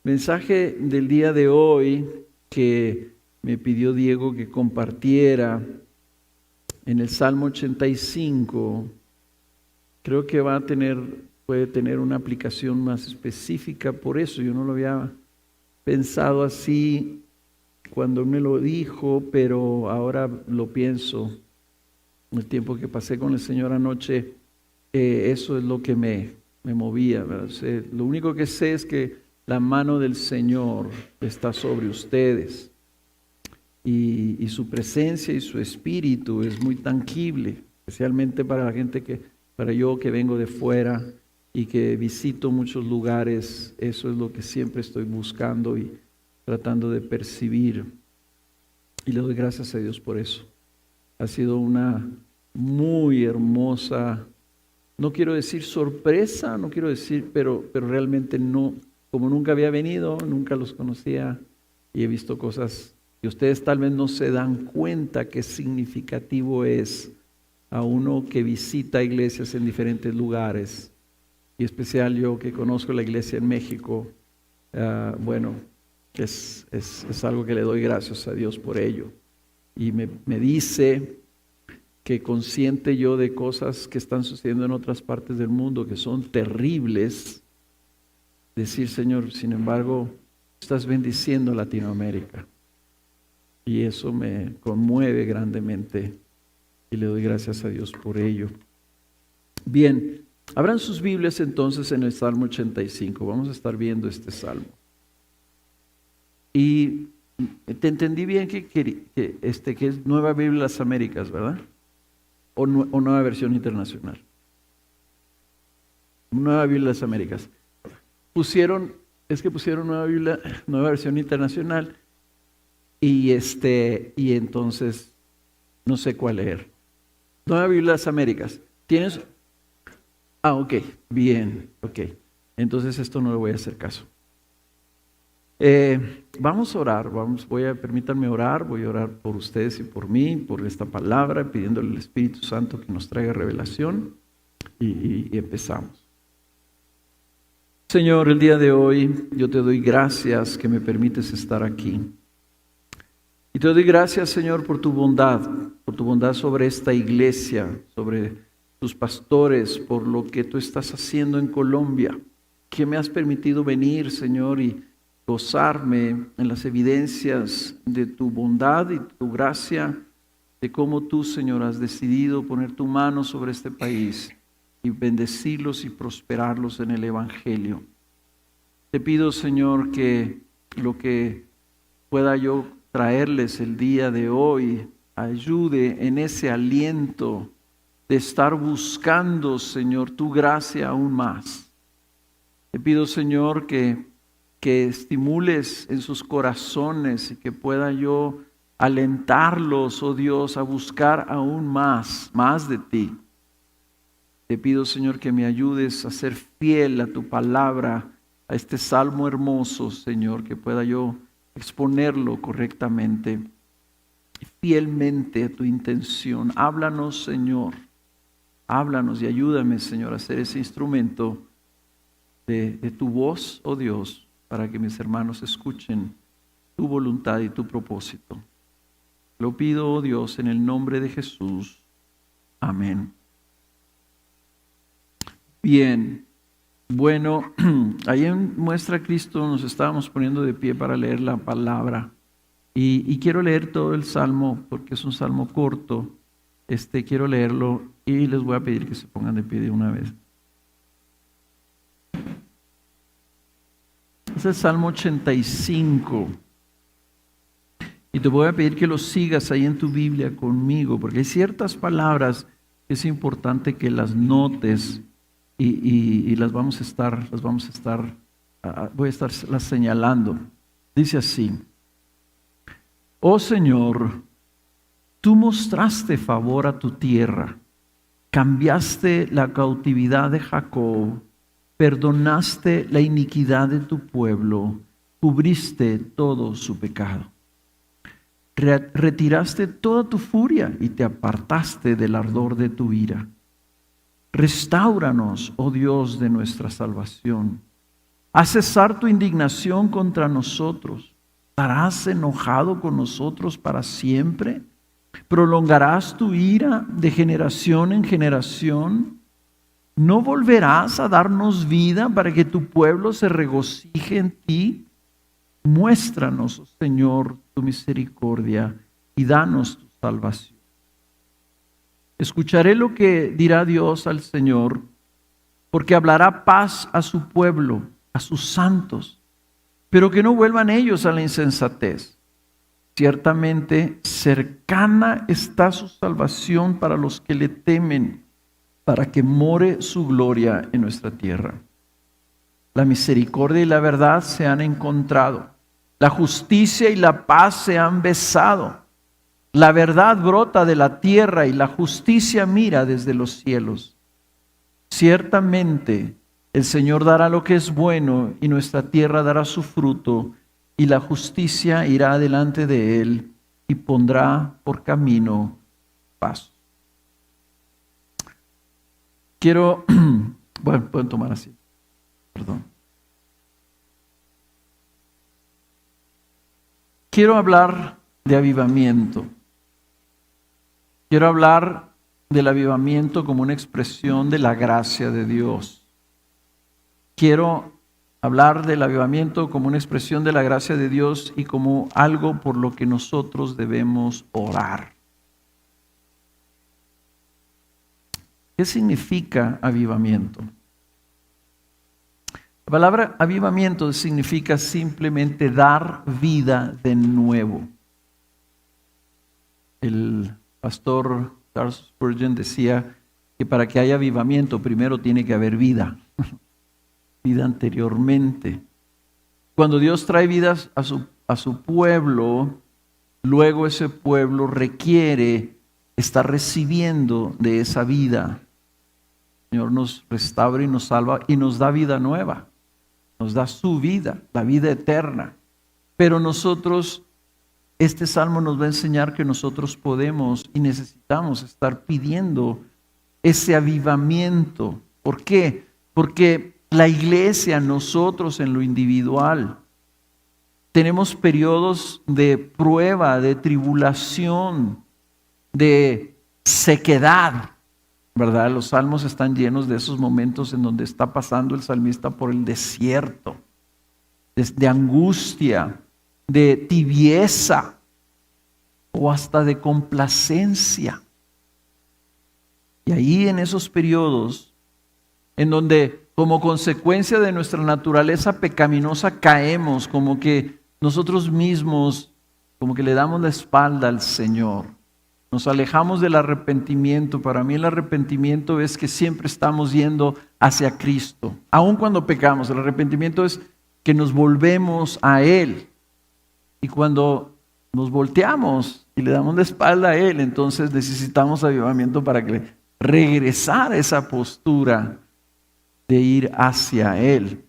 Mensaje del día de hoy que me pidió Diego que compartiera en el Salmo 85. Creo que puede tener una aplicación más específica, por eso yo no lo había pensado así cuando él me lo dijo, pero ahora lo pienso. En el tiempo que pasé con el Señor anoche, eso es lo que me movía, ¿verdad? Lo único que sé es que la mano del Señor está sobre ustedes y su presencia y su espíritu es muy tangible, especialmente para la gente para yo que vengo de fuera y que visito muchos lugares. Eso es lo que siempre estoy buscando y tratando de percibir, y le doy gracias a Dios por eso. Ha sido una muy hermosa, no quiero decir sorpresa, pero realmente no, como nunca había venido, nunca los conocía y he visto cosas que ustedes tal vez no se dan cuenta qué significativo es a uno que visita iglesias en diferentes lugares, y especial yo que conozco la iglesia en México. Es algo que le doy gracias a Dios por ello. Y me dice que, consciente yo de cosas que están sucediendo en otras partes del mundo que son terribles, decir: Señor, sin embargo, estás bendiciendo a Latinoamérica. Y eso me conmueve grandemente y le doy gracias a Dios por ello. Bien, abran sus Biblias entonces en el Salmo 85. Vamos a estar viendo este salmo. Y te entendí bien que es Nueva Biblia de las Américas, ¿verdad? O Nueva Versión Internacional. Nueva Biblia de las Américas. Pusieron Nueva Versión Internacional y entonces no sé cuál leer. Nueva Biblia de las Américas. ¿Tienes? Ok, bien, ok. Entonces esto no le voy a hacer caso. Vamos a orar, permítanme orar, voy a orar por ustedes y por mí, por esta palabra, pidiéndole al Espíritu Santo que nos traiga revelación y empezamos. Señor, el día de hoy yo te doy gracias que me permites estar aquí. Y te doy gracias, Señor, por tu bondad sobre esta iglesia, sobre tus pastores, por lo que tú estás haciendo en Colombia, que me has permitido venir, Señor, y gozarme en las evidencias de tu bondad y tu gracia, de cómo tú, Señor, has decidido poner tu mano sobre este país y bendecirlos y prosperarlos en el Evangelio. Te pido, Señor, que lo que pueda yo traerles el día de hoy ayude en ese aliento de estar buscando, Señor, tu gracia aún más. Te pido, Señor, que estimules en sus corazones y que pueda yo alentarlos, oh Dios, a buscar aún más de ti. Te pido, Señor, que me ayudes a ser fiel a tu palabra, a este salmo hermoso, Señor, que pueda yo exponerlo correctamente y fielmente a tu intención. Háblanos, Señor, háblanos y ayúdame, Señor, a ser ese instrumento de tu voz, oh Dios, para que mis hermanos escuchen tu voluntad y tu propósito. Lo pido, oh Dios, en el nombre de Jesús. Amén. Bien, bueno, ahí en Muestra Cristo nos estábamos poniendo de pie para leer la palabra. Y quiero leer todo el salmo porque es un salmo corto. Quiero leerlo y les voy a pedir que se pongan de pie de una vez. Es el Salmo 85. Y te voy a pedir que lo sigas ahí en tu Biblia conmigo, porque hay ciertas palabras que es importante que las notes y voy a estarlas señalando. Dice así: Oh Señor, tú mostraste favor a tu tierra, cambiaste la cautividad de Jacob, perdonaste la iniquidad de tu pueblo, cubriste todo su pecado. Retiraste toda tu furia y te apartaste del ardor de tu ira. Restáuranos, oh Dios de nuestra salvación. Haz cesar tu indignación contra nosotros. ¿Estarás enojado con nosotros para siempre? ¿Prolongarás tu ira de generación en generación? ¿No volverás a darnos vida para que tu pueblo se regocije en ti? Muéstranos, oh Señor, tu misericordia y danos tu salvación. Escucharé lo que dirá Dios al Señor, porque hablará paz a su pueblo, a sus santos, pero que no vuelvan ellos a la insensatez. Ciertamente cercana está su salvación para los que le temen, para que more su gloria en nuestra tierra. La misericordia y la verdad se han encontrado, la justicia y la paz se han besado. La verdad brota de la tierra y la justicia mira desde los cielos. Ciertamente el Señor dará lo que es bueno y nuestra tierra dará su fruto, y la justicia irá delante de él y pondrá por camino paz. Bueno, pueden tomar así. Perdón. Quiero hablar de avivamiento. Quiero hablar del avivamiento como una expresión de la gracia de Dios. Quiero hablar del avivamiento como una expresión de la gracia de Dios y como algo por lo que nosotros debemos orar. ¿Qué significa avivamiento? La palabra avivamiento significa simplemente dar vida de nuevo. El pastor Charles Spurgeon decía que para que haya avivamiento primero tiene que haber vida. Vida anteriormente. Cuando Dios trae vidas a su pueblo, luego ese pueblo requiere estar recibiendo de esa vida. El Señor nos restaura y nos salva y nos da vida nueva. Nos da su vida, la vida eterna. Pero nosotros, este salmo nos va a enseñar que nosotros podemos y necesitamos estar pidiendo ese avivamiento. ¿Por qué? Porque la iglesia, nosotros en lo individual, tenemos periodos de prueba, de tribulación, de sequedad, ¿verdad? Los salmos están llenos de esos momentos en donde está pasando el salmista por el desierto, de angustia, de tibieza o hasta de complacencia. Y ahí en esos periodos en donde como consecuencia de nuestra naturaleza pecaminosa caemos, como que nosotros mismos, como que le damos la espalda al Señor. Nos alejamos del arrepentimiento. Para mí el arrepentimiento es que siempre estamos yendo hacia Cristo. Aun cuando pecamos, el arrepentimiento es que nos volvemos a Él. Y cuando nos volteamos y le damos la espalda a Él, entonces necesitamos avivamiento para que regresar a esa postura de ir hacia Él.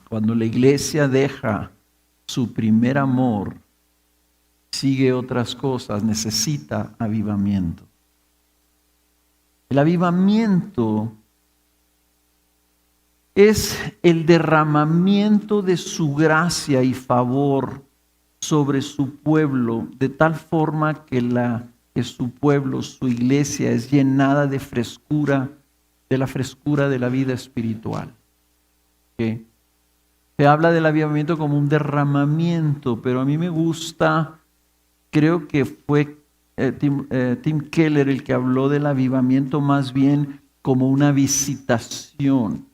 Cuando la iglesia deja su primer amor, sigue otras cosas, necesita avivamiento. El avivamiento es el derramamiento de su gracia y favor sobre su pueblo, de tal forma que su pueblo, su iglesia, es llenada de frescura, de la frescura de la vida espiritual. ¿Okay? Se habla del avivamiento como un derramamiento, pero a mí me gusta, creo que fue Tim Keller el que habló del avivamiento más bien como una visitación,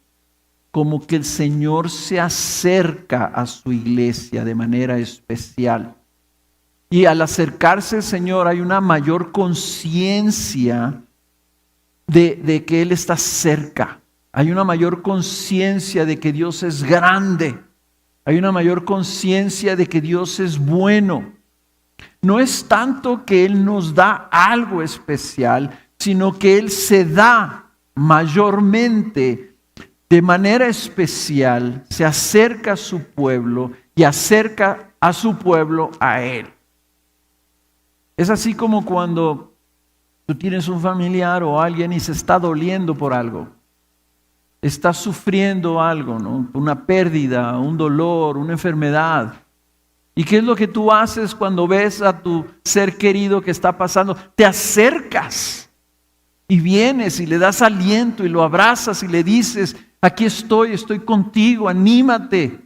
como que el Señor se acerca a su iglesia de manera especial. Y al acercarse el Señor hay una mayor conciencia de que Él está cerca. Hay una mayor conciencia de que Dios es grande. Hay una mayor conciencia de que Dios es bueno. No es tanto que Él nos da algo especial, sino que Él se da mayormente, de manera especial, se acerca a su pueblo y acerca a su pueblo a Él. Es así como cuando tú tienes un familiar o alguien y se está doliendo por algo. estás sufriendo algo, ¿no? Una pérdida, un dolor, una enfermedad. ¿Y qué es lo que tú haces cuando ves a tu ser querido que está pasando? Te acercas y vienes y le das aliento y lo abrazas y le dices, aquí estoy contigo, anímate.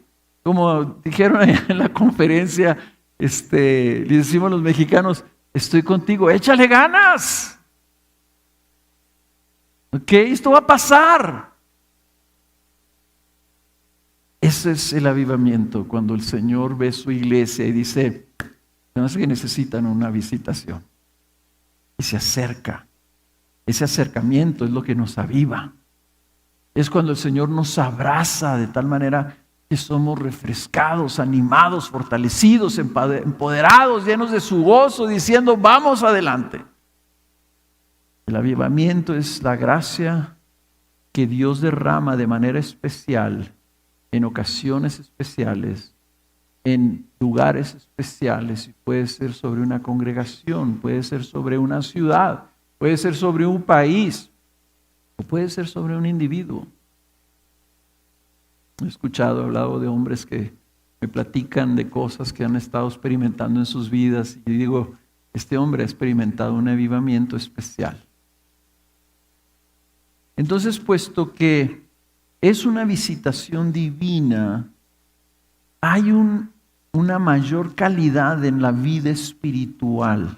Como dijeron allá en la conferencia, le decimos a los mexicanos, estoy contigo, échale ganas. Ok, esto va a pasar. Ese es el avivamiento, cuando el Señor ve su iglesia y dice, no es que necesitan una visitación. Y se acerca. Ese acercamiento es lo que nos aviva. Es cuando el Señor nos abraza de tal manera que somos refrescados, animados, fortalecidos, empoderados, llenos de su gozo, diciendo, vamos adelante. El avivamiento es la gracia que Dios derrama de manera especial, en ocasiones especiales, en lugares especiales, y puede ser sobre una congregación, puede ser sobre una ciudad, puede ser sobre un país, o puede ser sobre un individuo. He hablado de hombres que me platican de cosas que han estado experimentando en sus vidas, y digo, este hombre ha experimentado un avivamiento especial. Entonces, puesto que es una visitación divina, hay una mayor calidad en la vida espiritual.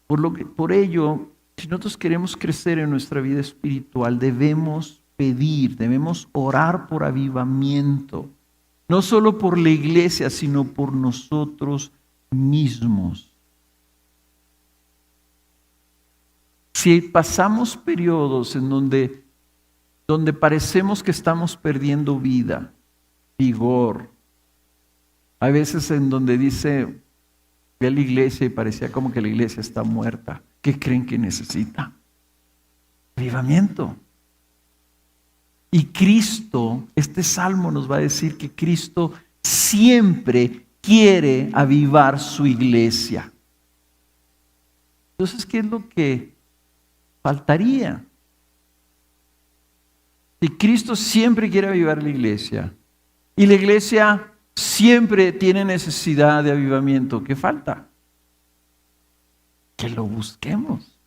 Por ello, si nosotros queremos crecer en nuestra vida espiritual, debemos pedir, debemos orar por avivamiento, no solo por la iglesia, sino por nosotros mismos. Si pasamos periodos en donde parecemos que estamos perdiendo vida, vigor, hay veces en donde dice, ve a la iglesia y parecía como que la iglesia está muerta. ¿Qué creen que necesita? Avivamiento. Y Cristo, este salmo nos va a decir que Cristo siempre quiere avivar su iglesia. Entonces, ¿qué es lo que faltaría? Si Cristo siempre quiere avivar la iglesia y la iglesia siempre tiene necesidad de avivamiento, ¿qué falta? Que lo busquemos,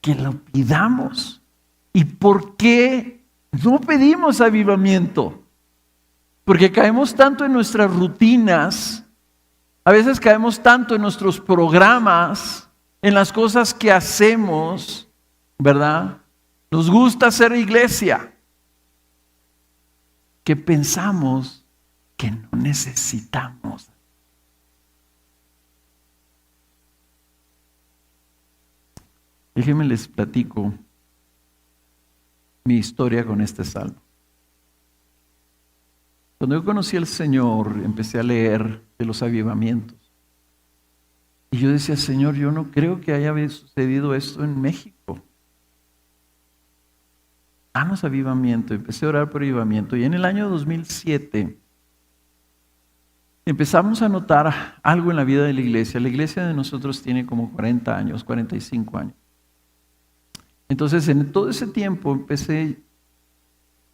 que lo pidamos. ¿Y por qué no pedimos avivamiento? Porque caemos tanto en nuestras rutinas, a veces caemos tanto en nuestros programas, en las cosas que hacemos, ¿verdad? Nos gusta hacer iglesia, que pensamos que no necesitamos. Déjenme les platico mi historia con este salmo. Cuando yo conocí al Señor, empecé a leer de los avivamientos. Y yo decía, Señor, yo no creo que haya sucedido esto en México. Danos avivamiento. Empecé a orar por avivamiento. Y en el año 2007 empezamos a notar algo en la vida de la iglesia. La iglesia de nosotros tiene como 40 años, 45 años. Entonces, en todo ese tiempo empecé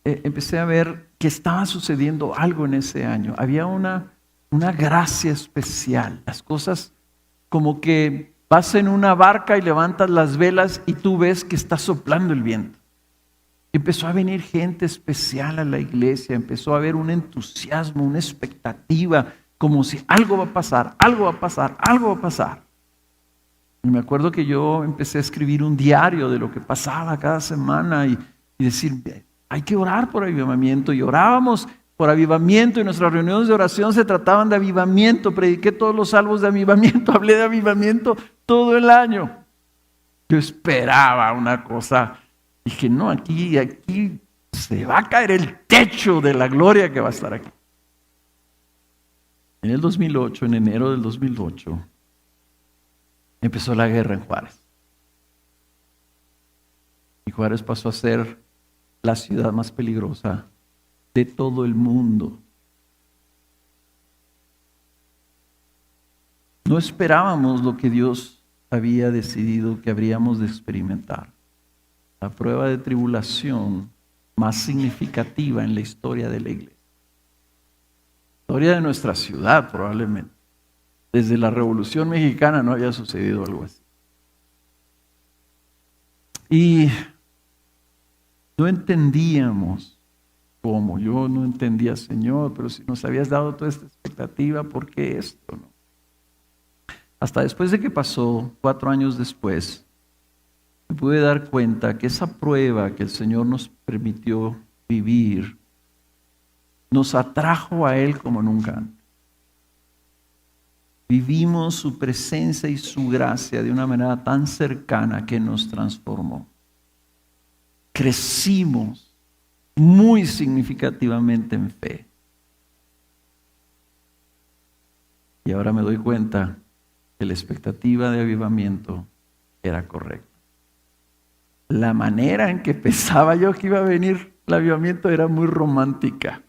a ver que estaba sucediendo algo en ese año. Había una gracia especial. Las cosas como que vas en una barca y levantas las velas y tú ves que está soplando el viento. Empezó a venir gente especial a la iglesia, empezó a haber un entusiasmo, una expectativa, como si algo va a pasar, algo va a pasar, algo va a pasar. Y me acuerdo que yo empecé a escribir un diario de lo que pasaba cada semana y decir, hay que orar por avivamiento. Y orábamos por avivamiento y nuestras reuniones de oración se trataban de avivamiento. Prediqué todos los salmos de avivamiento, hablé de avivamiento todo el año. Yo esperaba una cosa. Dije, no, aquí se va a caer el techo de la gloria que va a estar aquí. En el 2008, en enero del 2008, empezó la guerra en Juárez. Y Juárez pasó a ser la ciudad más peligrosa de todo el mundo. No esperábamos lo que Dios había decidido que habríamos de experimentar. La prueba de tribulación más significativa en la historia de la iglesia. Historia de nuestra ciudad, probablemente. Desde la Revolución Mexicana no había sucedido algo así. Y no entendíamos cómo. Yo no entendía, Señor, pero si nos habías dado toda esta expectativa, ¿por qué esto? No? Hasta después de que pasó, 4 años después, me pude dar cuenta que esa prueba que el Señor nos permitió vivir nos atrajo a Él como nunca antes. Vivimos su presencia y su gracia de una manera tan cercana que nos transformó. Crecimos muy significativamente en fe. Y ahora me doy cuenta que la expectativa de avivamiento era correcta. La manera en que pensaba yo que iba a venir el avivamiento era muy romántica.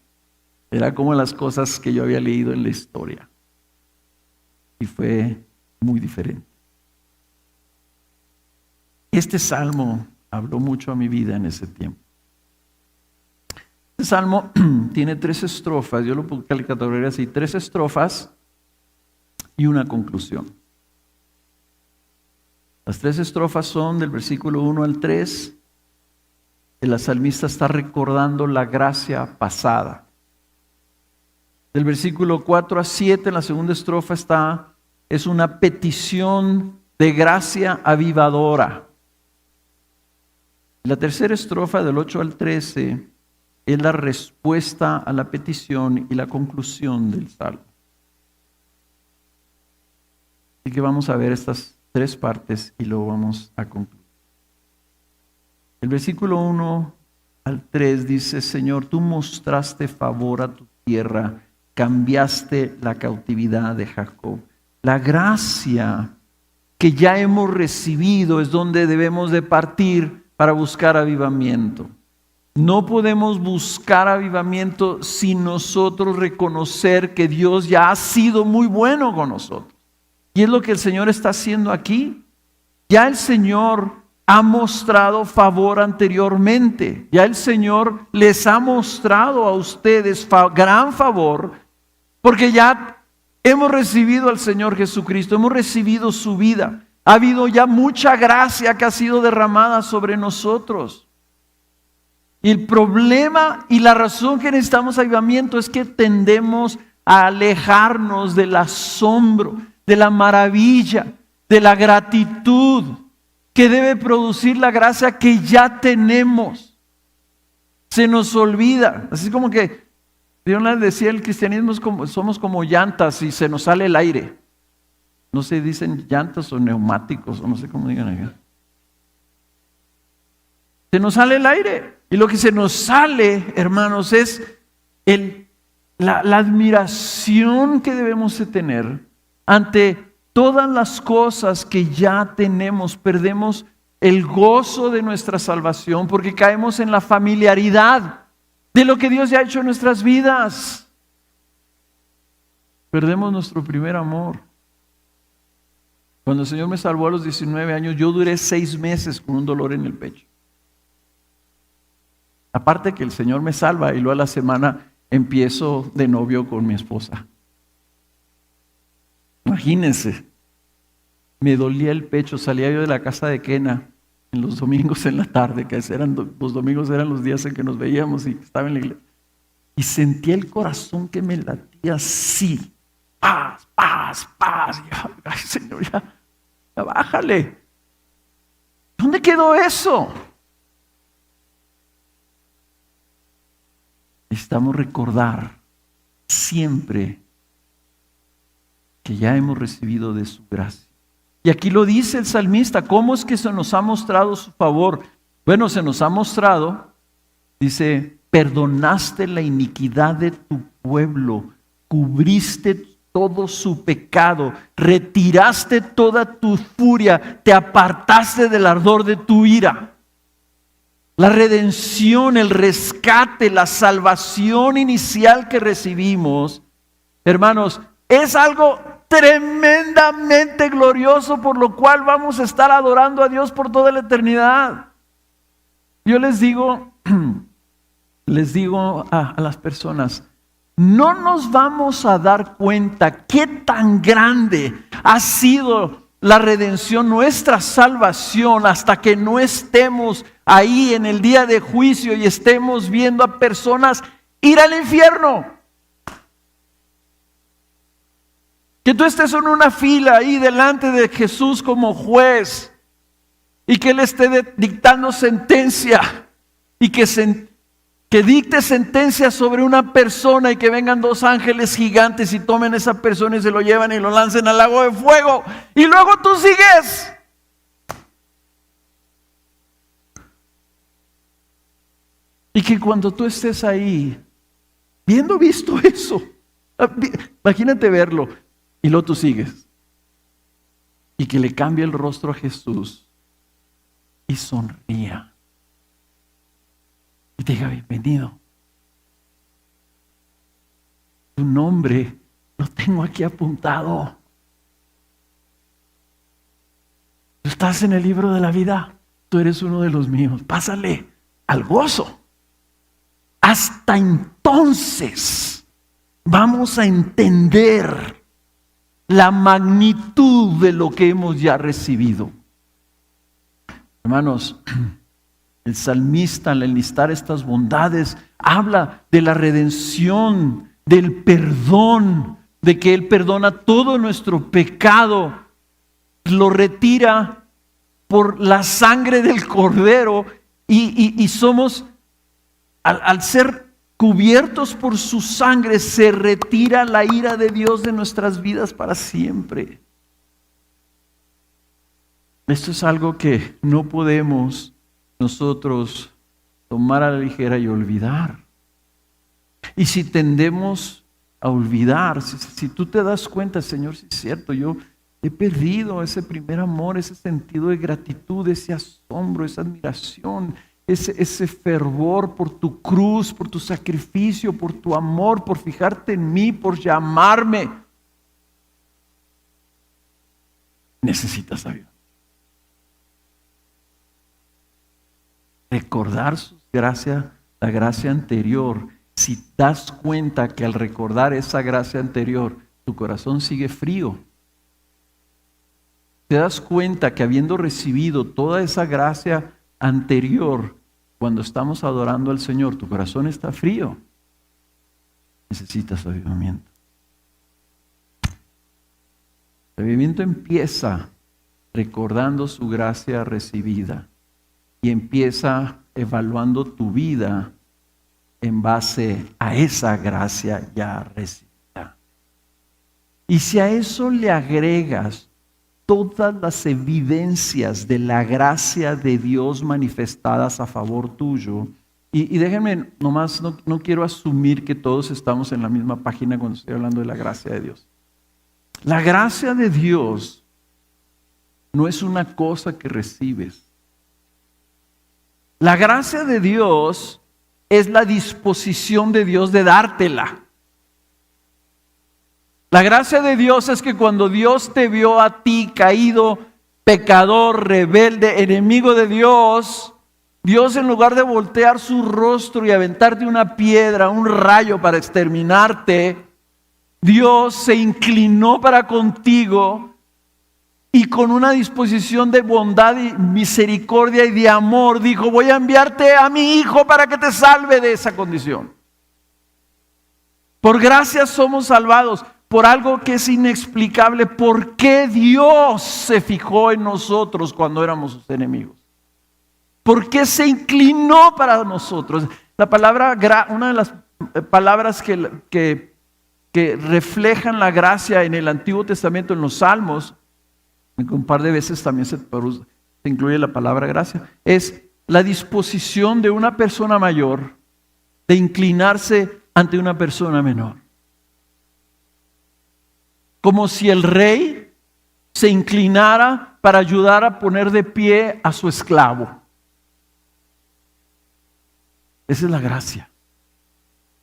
Era como las cosas que yo había leído en la historia. Y fue muy diferente. Este salmo habló mucho a mi vida en ese tiempo. Este salmo tiene 3 estrofas, yo lo pongo en la categoría así, 3 estrofas y una conclusión. Las 3 estrofas son del versículo 1 al 3. El salmista está recordando la gracia pasada. Del versículo 4 a 7, en la segunda estrofa es una petición de gracia avivadora. La tercera estrofa, del 8 al 13, es la respuesta a la petición y la conclusión del salmo. Así que vamos a ver estas 3 partes y luego vamos a concluir. El versículo 1 al 3 dice: Señor, tú mostraste favor a tu tierra, cambiaste la cautividad de Jacob. La gracia que ya hemos recibido es donde debemos de partir para buscar avivamiento. No podemos buscar avivamiento sin nosotros reconocer que Dios ya ha sido muy bueno con nosotros. Y es lo que el Señor está haciendo aquí. Ya el Señor ha mostrado favor anteriormente. Ya el Señor les ha mostrado a ustedes gran favor, porque ya hemos recibido al Señor Jesucristo, hemos recibido su vida. Ha habido ya mucha gracia que ha sido derramada sobre nosotros. Y el problema y la razón que necesitamos avivamiento es que tendemos a alejarnos del asombro, de la maravilla, de la gratitud que debe producir la gracia que ya tenemos. Se nos olvida, así como que Dios les decía, el cristianismo es como, somos como llantas y se nos sale el aire. No se dicen llantas o neumáticos, o no sé cómo digan acá. Se nos sale el aire. Y lo que se nos sale, hermanos, es la admiración que debemos de tener ante todas las cosas que ya tenemos. Perdemos el gozo de nuestra salvación porque caemos en la familiaridad de lo que Dios ya ha hecho en nuestras vidas. Perdemos nuestro primer amor. Cuando el Señor me salvó a los 19 años, yo duré 6 meses con un dolor en el pecho. Aparte que el Señor me salva y luego a la semana empiezo de novio con mi esposa. Imagínense, me dolía el pecho, salía yo de la casa de Kena en los domingos en la tarde, que los domingos eran los días en que nos veíamos y estaba en la iglesia. Y sentía el corazón que me latía así. Paz, paz, paz. Ay, Señor, ya bájale. ¿Dónde quedó eso? Necesitamos recordar siempre que ya hemos recibido de su gracia. Y aquí lo dice el salmista, ¿cómo es que se nos ha mostrado su favor? Bueno, se nos ha mostrado, dice, perdonaste la iniquidad de tu pueblo, cubriste todo su pecado, retiraste toda tu furia, te apartaste del ardor de tu ira. La redención, el rescate, la salvación inicial que recibimos, hermanos, es algo tremendamente glorioso por lo cual vamos a estar adorando a Dios por toda la eternidad. Yo les digo les digo a las personas, no nos vamos a dar cuenta qué tan grande ha sido la redención, nuestra salvación, hasta que no estemos ahí en el día de juicio y estemos viendo a personas ir al infierno. Que tú estés en una fila ahí delante de Jesús como juez y que Él esté dictando sentencia y que dicte sentencia sobre una persona y que vengan dos ángeles gigantes y tomen a esa persona y se lo llevan y lo lancen al lago de fuego y luego tú sigues. Y que cuando tú estés ahí, viendo visto eso, imagínate verlo, y luego tú sigues. Y que le cambie el rostro a Jesús y sonría. Y te diga, bienvenido. Tu nombre lo tengo aquí apuntado. Tú estás en el libro de la vida. Tú eres uno de los míos. Pásale al gozo. Hasta entonces vamos a entender la magnitud de lo que hemos ya recibido. Hermanos, el salmista al enlistar estas bondades habla de la redención, del perdón, de que Él perdona todo nuestro pecado, lo retira por la sangre del Cordero y somos, al ser cubiertos por su sangre, se retira la ira de Dios de nuestras vidas para siempre. Esto es algo que no podemos nosotros tomar a la ligera y olvidar. Y si tendemos a olvidar, si tú te das cuenta, Señor, si es cierto, yo he perdido ese primer amor, ese sentido de gratitud, ese asombro, esa admiración, ese fervor por tu cruz, por tu sacrificio, por tu amor, por fijarte en mí, por llamarme. Necesitas a Dios. Recordar su gracia, la gracia anterior. Si das cuenta que al recordar esa gracia anterior, tu corazón sigue frío. Te das cuenta que habiendo recibido toda esa gracia anterior, cuando estamos adorando al Señor, tu corazón está frío. Necesitas avivamiento. El avivamiento empieza recordando su gracia recibida y empieza evaluando tu vida en base a esa gracia ya recibida. Y si a eso le agregas todas las evidencias de la gracia de Dios manifestadas a favor tuyo, y déjenme nomás, no quiero asumir que todos estamos en la misma página cuando estoy hablando de la gracia de Dios. La gracia de Dios no es una cosa que recibes. La gracia de Dios es la disposición de Dios de dártela. La gracia de Dios es que cuando Dios te vio a ti caído, pecador, rebelde, enemigo de Dios, Dios en lugar de voltear su rostro y aventarte una piedra, un rayo para exterminarte, Dios se inclinó para contigo y con una disposición de bondad y misericordia y de amor dijo, voy a enviarte a mi Hijo para que te salve de esa condición. Por gracia somos salvados, por algo que es inexplicable. ¿Por qué Dios se fijó en nosotros cuando éramos sus enemigos? ¿Por qué se inclinó para nosotros? La palabra, una de las palabras que reflejan la gracia en el Antiguo Testamento, en los Salmos, un par de veces también se incluye la palabra gracia, es la disposición de una persona mayor de inclinarse ante una persona menor. Como si el rey se inclinara para ayudar a poner de pie a su esclavo. Esa es la gracia.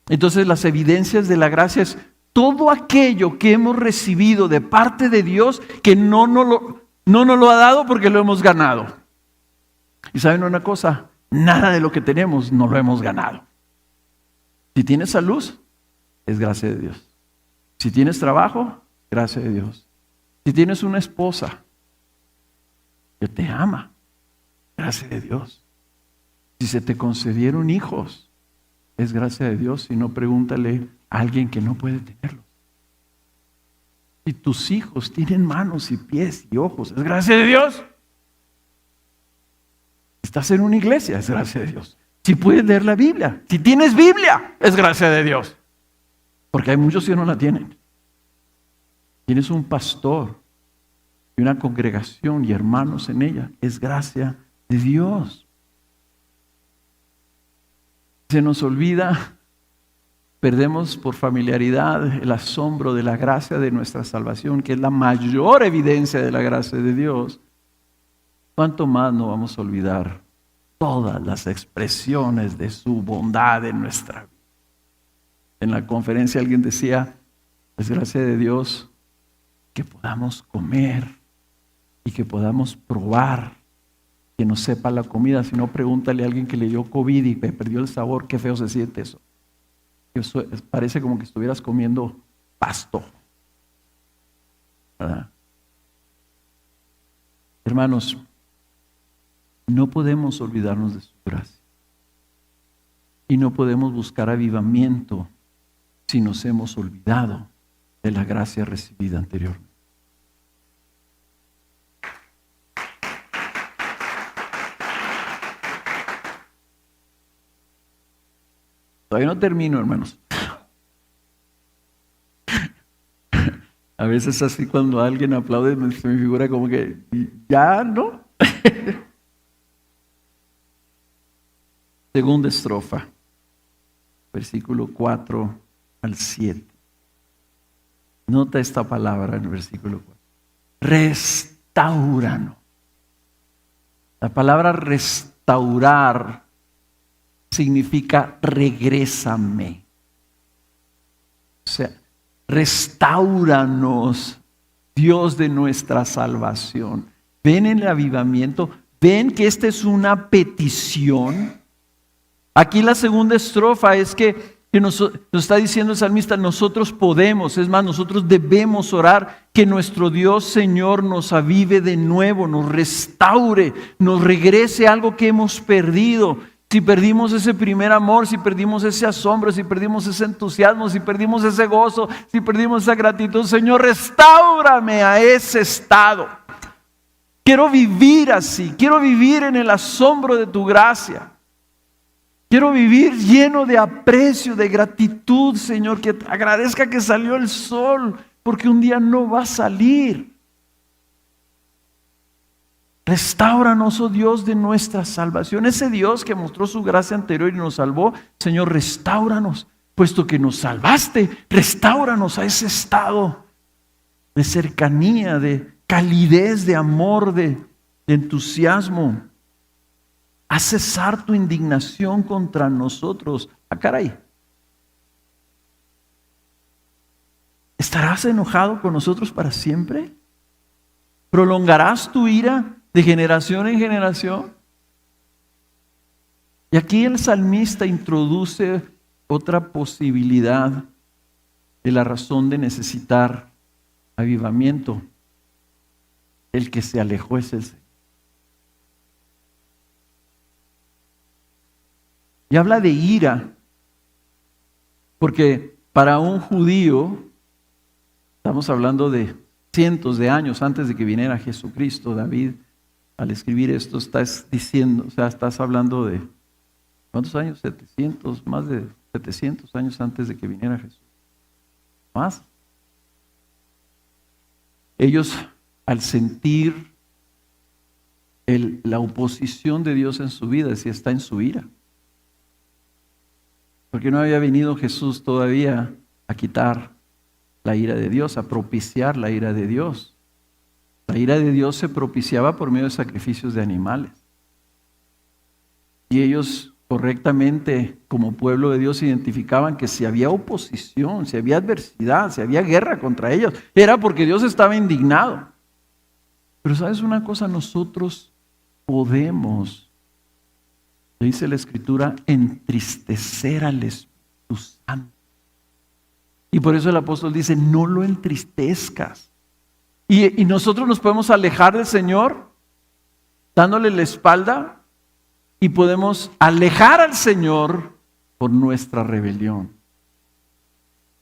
Entonces las evidencias de la gracia es todo aquello que hemos recibido de parte de Dios que no nos lo ha dado porque lo hemos ganado. Y saben una cosa, nada de lo que tenemos no lo hemos ganado. Si tienes salud, es gracia de Dios. Si tienes trabajo, gracia de Dios. Si tienes una esposa que te ama, gracia de Dios. Si se te concedieron hijos, es gracia de Dios. Si no, pregúntale a alguien que no puede tenerlos. Si tus hijos tienen manos y pies y ojos, es gracia de Dios. Estás en una iglesia, es gracia de Dios. Si puedes leer la Biblia, si tienes Biblia, es gracia de Dios. Porque hay muchos que no la tienen. Tienes un pastor y una congregación y hermanos en ella, es gracia de Dios. Se nos olvida, perdemos por familiaridad el asombro de la gracia de nuestra salvación, que es la mayor evidencia de la gracia de Dios. ¿Cuánto más no vamos a olvidar todas las expresiones de su bondad en nuestra vida? En la conferencia alguien decía, es gracia de Dios que podamos comer y que podamos probar, que no sepa la comida. Si no, pregúntale a alguien que le dio COVID y perdió el sabor, qué feo se siente eso. Eso parece como que estuvieras comiendo pasto, ¿verdad? Hermanos, no podemos olvidarnos de su gracia. Y no podemos buscar avivamiento si nos hemos olvidado de la gracia recibida anteriormente. Todavía no termino, hermanos. A veces así cuando alguien aplaude se me figura como que ya no. Segunda estrofa, versículo 4 al 7. Nota esta palabra en el versículo 4. Restáuranos. La palabra restaurar significa regrésame. O sea, restáuranos, Dios de nuestra salvación. Ven en el avivamiento, ven que esta es una petición. Aquí la segunda estrofa es que nos está diciendo el salmista, nosotros podemos, es más, nosotros debemos orar que nuestro Dios Señor nos avive de nuevo, nos restaure, nos regrese algo que hemos perdido. Si perdimos ese primer amor, si perdimos ese asombro, si perdimos ese entusiasmo, si perdimos ese gozo, si perdimos esa gratitud, Señor, restáurame a ese estado. Quiero vivir así, quiero vivir en el asombro de tu gracia. Quiero vivir lleno de aprecio, de gratitud, Señor, que agradezca que salió el sol, porque un día no va a salir. Restáuranos, oh Dios, de nuestra salvación. Ese Dios que mostró su gracia anterior y nos salvó, Señor, restáuranos, puesto que nos salvaste, restáuranos a ese estado de cercanía, de calidez, de amor, de entusiasmo. Haz cesar tu indignación contra nosotros. Ah, caray. ¿Estarás enojado con nosotros para siempre? ¿Prolongarás tu ira de generación en generación? Y aquí el salmista introduce otra posibilidad de la razón de necesitar avivamiento. El que se alejó es el Señor. Y habla de ira, porque para un judío, estamos hablando de cientos de años antes de que viniera Jesucristo, David, al escribir esto, estás diciendo, o sea, estás hablando de, ¿cuántos años? 700, más de 700 años antes de que viniera Jesús. Más. Ellos, al sentir la oposición de Dios en su vida, decía, está en su ira. Porque no había venido Jesús todavía a quitar la ira de Dios, a propiciar la ira de Dios. La ira de Dios se propiciaba por medio de sacrificios de animales. Y ellos correctamente, como pueblo de Dios, identificaban que si había oposición, si había adversidad, si había guerra contra ellos, era porque Dios estaba indignado. Pero ¿sabes una cosa? Nosotros podemos, dice la Escritura, entristecer al Espíritu. Espíritu Santo. Y por eso el apóstol dice, no lo entristezcas. Y nosotros nos podemos alejar del Señor dándole la espalda y podemos alejar al Señor por nuestra rebelión,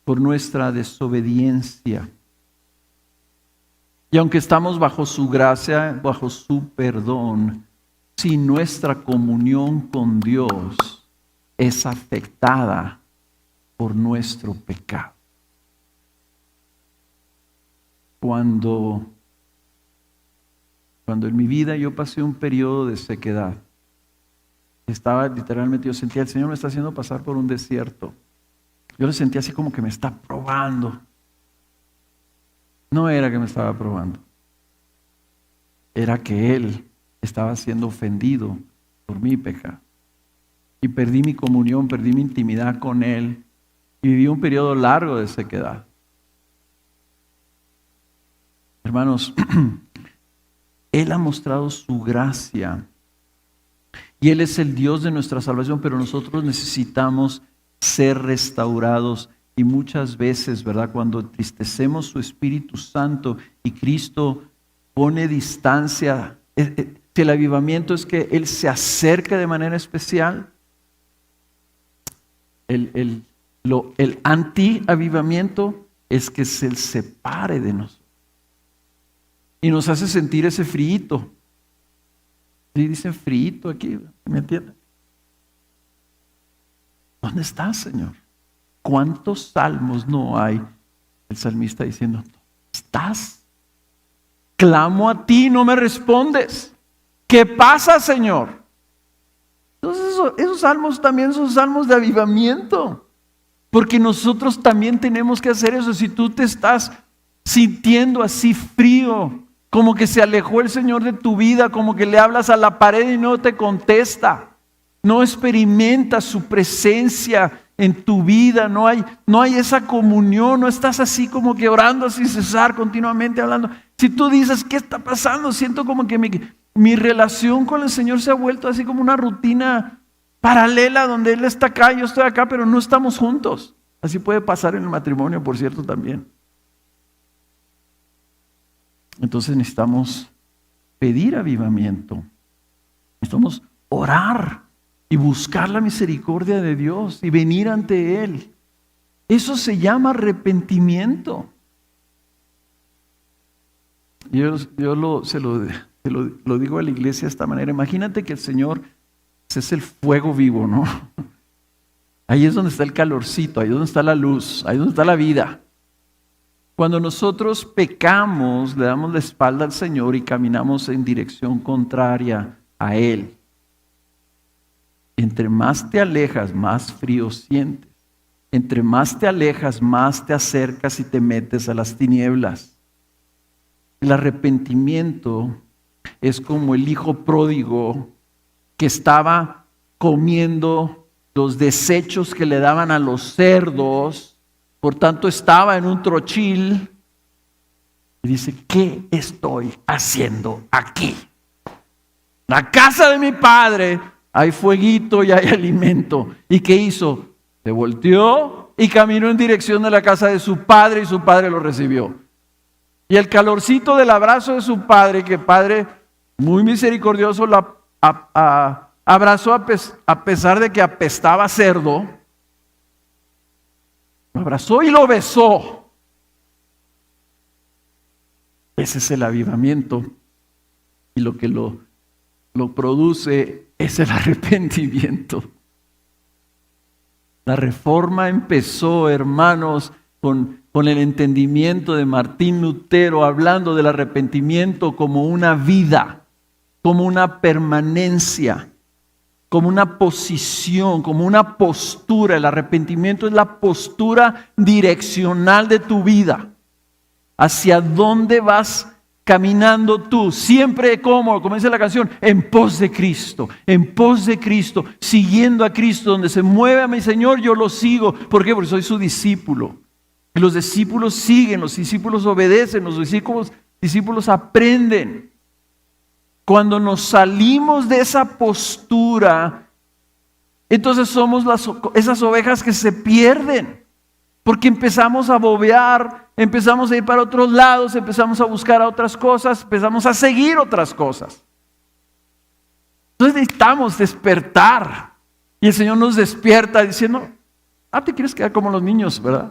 por nuestra desobediencia. Y aunque estamos bajo su gracia, bajo su perdón, si nuestra comunión con Dios es afectada por nuestro pecado. Cuando en mi vida yo pasé un periodo de sequedad, estaba literalmente, yo sentía, el Señor me está haciendo pasar por un desierto. Yo lo sentía así como que me está probando. No era que me estaba probando, era que Él estaba siendo ofendido por mi pecado. Y perdí mi comunión, perdí mi intimidad con Él y viví un periodo largo de sequedad. Hermanos, Él ha mostrado su gracia y Él es el Dios de nuestra salvación, pero nosotros necesitamos ser restaurados. Y muchas veces, ¿verdad? Cuando entristecemos su Espíritu Santo y Cristo pone distancia, el avivamiento es que Él se acerca de manera especial. El anti-avivamiento es que se separe de nosotros. Y nos hace sentir ese frío. Sí, dicen frío aquí, ¿me entienden? ¿Dónde estás, Señor? ¿Cuántos salmos no hay? El salmista diciendo, ¿estás? Clamo a ti, no me respondes. ¿Qué pasa, Señor? Entonces esos salmos también son salmos de avivamiento. Porque nosotros también tenemos que hacer eso. Si tú te estás sintiendo así frío, como que se alejó el Señor de tu vida, como que le hablas a la pared y no te contesta, no experimentas su presencia en tu vida, no hay esa comunión, no estás así como que orando sin cesar, continuamente hablando. Si tú dices, ¿qué está pasando? Siento como que mi relación con el Señor se ha vuelto así como una rutina paralela donde Él está acá, yo estoy acá, pero no estamos juntos. Así puede pasar en el matrimonio, por cierto, también. Entonces necesitamos pedir avivamiento. Necesitamos orar y buscar la misericordia de Dios y venir ante Él. Eso se llama arrepentimiento. Yo lo digo a la iglesia de esta manera. Imagínate que el Señor es el fuego vivo, ¿no? Ahí es donde está el calorcito, ahí es donde está la luz, ahí es donde está la vida. Cuando nosotros pecamos, le damos la espalda al Señor y caminamos en dirección contraria a Él. Entre más te alejas, más frío sientes. Entre más te alejas, más te acercas y te metes a las tinieblas. El arrepentimiento es como el hijo pródigo que estaba comiendo los desechos que le daban a los cerdos. Por tanto, estaba en un trochil y dice, ¿qué estoy haciendo aquí? La casa de mi padre, hay fueguito y hay alimento. ¿Y qué hizo? Se volteó y caminó en dirección de la casa de su padre y su padre lo recibió. Y el calorcito del abrazo de su padre, que padre muy misericordioso lo abrazó a pesar de que apestaba a cerdo. Lo abrazó y lo besó. Ese es el avivamiento. Y lo que lo produce es el arrepentimiento. La reforma empezó, hermanos, con el entendimiento de Martín Lutero, hablando del arrepentimiento como una vida, como una permanencia, como una posición, como una postura. El arrepentimiento es la postura direccional de tu vida. ¿Hacia dónde vas caminando tú? Siempre como dice la canción, en pos de Cristo, siguiendo a Cristo. Donde se mueve a mi Señor, yo lo sigo. ¿Por qué? Porque soy su discípulo. Y los discípulos siguen, los discípulos obedecen, los discípulos aprenden. Cuando nos salimos de esa postura, Entonces somos esas ovejas que se pierden, porque empezamos a bobear, empezamos a ir para otros lados, empezamos a buscar a otras cosas, empezamos a seguir otras cosas. Entonces necesitamos despertar. Y el Señor nos despierta diciendo, te quieres quedar como los niños, ¿verdad?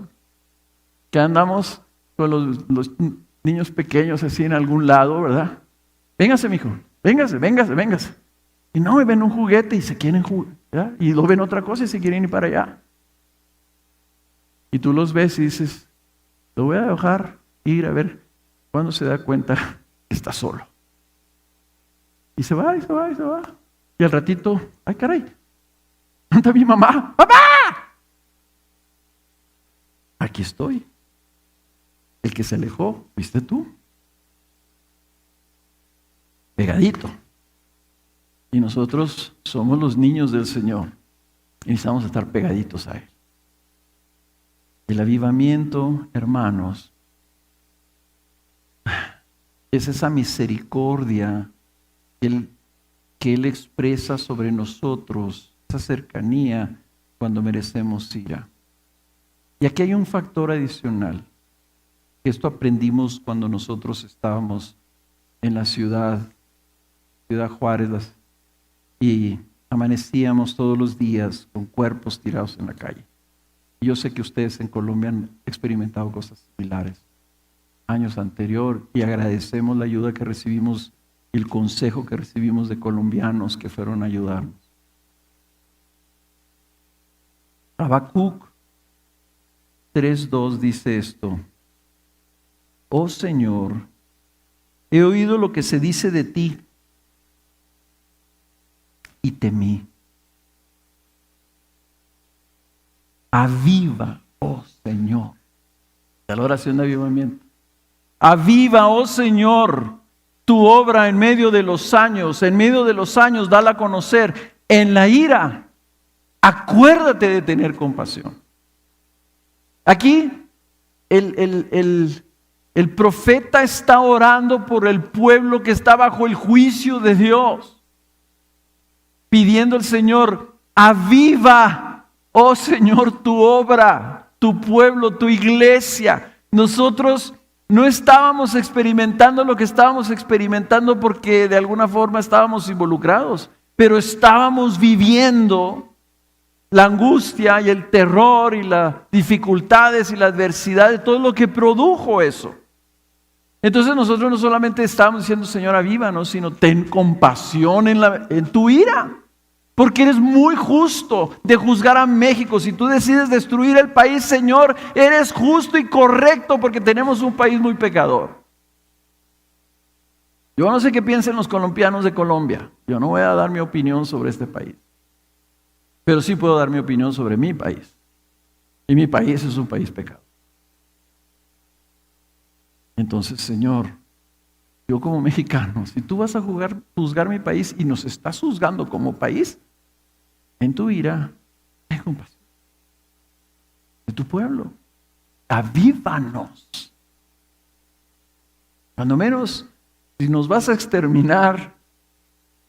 Que andamos con los niños pequeños así en algún lado, ¿verdad? Véngase, mijo, véngase. Y no, ven un juguete y se quieren jugar, ¿verdad? Y lo ven otra cosa y se quieren ir para allá. Y tú los ves y dices, lo voy a dejar ir a ver cuándo se da cuenta que está solo. Y se va. Y al ratito, ¡ay, caray! ¿Dónde está mi mamá? ¡Mamá! Aquí estoy. El que se alejó, ¿viste tú? Pegadito. Y nosotros somos los niños del Señor. Y necesitamos estar pegaditos a Él. El avivamiento, hermanos, es esa misericordia que Él expresa sobre nosotros, esa cercanía cuando merecemos ira. Y aquí hay un factor adicional, que esto aprendimos cuando nosotros estábamos en la Ciudad Juárez, y amanecíamos todos los días con cuerpos tirados en la calle. Y yo sé que ustedes en Colombia han experimentado cosas similares años anterior, y agradecemos la ayuda que recibimos, el consejo que recibimos de colombianos que fueron a ayudarnos. Habacuc 3:2 dice esto: Oh Señor, he oído lo que se dice de ti y temí. Aviva, oh Señor. La oración de avivamiento. Aviva, oh Señor, tu obra en medio de los años. En medio de los años, dala a conocer. En la ira, acuérdate de tener compasión. Aquí, el profeta está orando por el pueblo que está bajo el juicio de Dios, pidiendo al Señor, aviva, oh Señor, tu obra, tu pueblo, tu iglesia. Nosotros no estábamos experimentando lo que estábamos experimentando porque de alguna forma estábamos involucrados, pero estábamos viviendo la angustia y el terror y las dificultades y la adversidad de todo lo que produjo eso. Entonces nosotros no solamente estábamos diciendo, Señor, avívanos, sino ten compasión en tu ira, porque eres muy justo de juzgar a México. Si tú decides destruir el país, Señor, eres justo y correcto, porque tenemos un país muy pecador. Yo no sé qué piensen los colombianos de Colombia. Yo no voy a dar mi opinión sobre este país, pero sí puedo dar mi opinión sobre mi país. Y mi país es un país pecador. Entonces, Señor, yo como mexicano, si tú vas a juzgar mi país y nos estás juzgando como país, en tu ira, ten compasión de tu pueblo. Avívanos. Cuando menos, si nos vas a exterminar,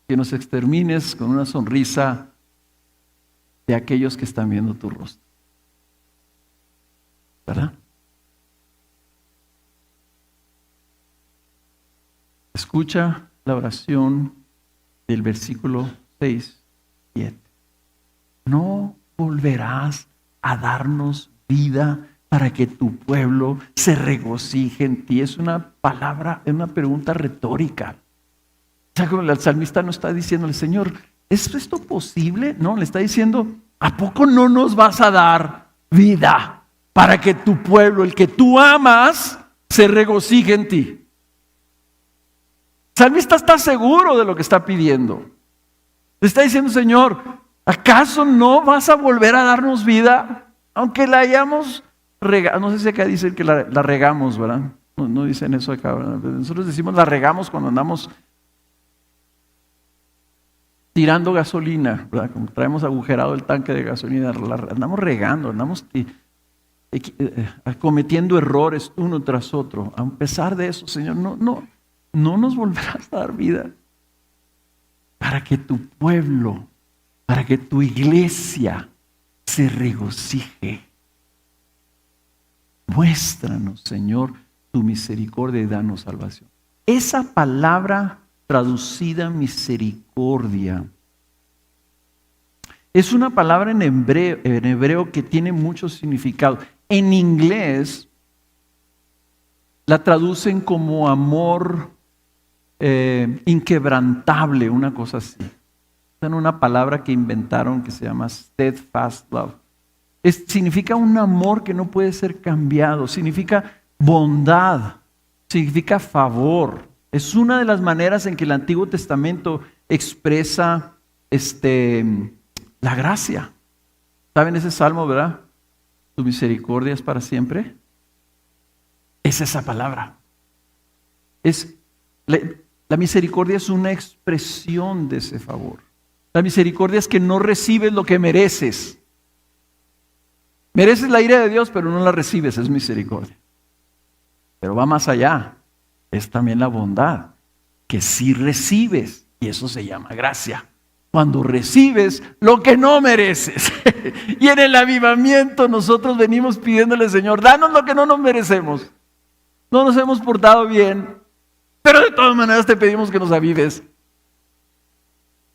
que nos extermines con una sonrisa de aquellos que están viendo tu rostro. ¿Verdad? Escucha la oración del versículo 6, 7. No volverás a darnos vida para que tu pueblo se regocije en ti. Es una palabra, es una pregunta retórica. O sea, como el salmista no está diciéndole, Señor, ¿es esto posible? No, le está diciendo, ¿a poco no nos vas a dar vida para que tu pueblo, el que tú amas, se regocije en ti? El salmista está seguro de lo que está pidiendo. Le está diciendo, Señor, ¿acaso no vas a volver a darnos vida? Aunque la hayamos regado. No sé si acá dicen que la regamos, ¿verdad? No dicen eso acá, ¿verdad? Nosotros decimos la regamos cuando andamos tirando gasolina, ¿verdad? Como traemos agujerado el tanque de gasolina, andamos regando, andamos cometiendo errores uno tras otro. A pesar de eso, Señor, no nos volverás a dar vida para que tu pueblo para que tu iglesia se regocije. Muéstranos, Señor, tu misericordia y danos salvación. Esa palabra traducida misericordia es una palabra en hebreo que tiene mucho significado. En inglés la traducen como amor inquebrantable, una cosa así. Es una palabra que inventaron que se llama steadfast love. Significa un amor que no puede ser cambiado, significa bondad, significa favor. Es una de las maneras en que el Antiguo Testamento expresa la gracia. ¿Saben ese salmo, verdad? Tu misericordia es para siempre. Es esa palabra. La misericordia es una expresión de ese favor. La misericordia es que no recibes lo que mereces. Mereces la ira de Dios, pero no la recibes, es misericordia. Pero va más allá. Es también la bondad, que sí recibes, y eso se llama gracia. Cuando recibes lo que no mereces. Y en el avivamiento nosotros venimos pidiéndole, Señor, danos lo que no nos merecemos. No nos hemos portado bien, pero de todas maneras te pedimos que nos avives.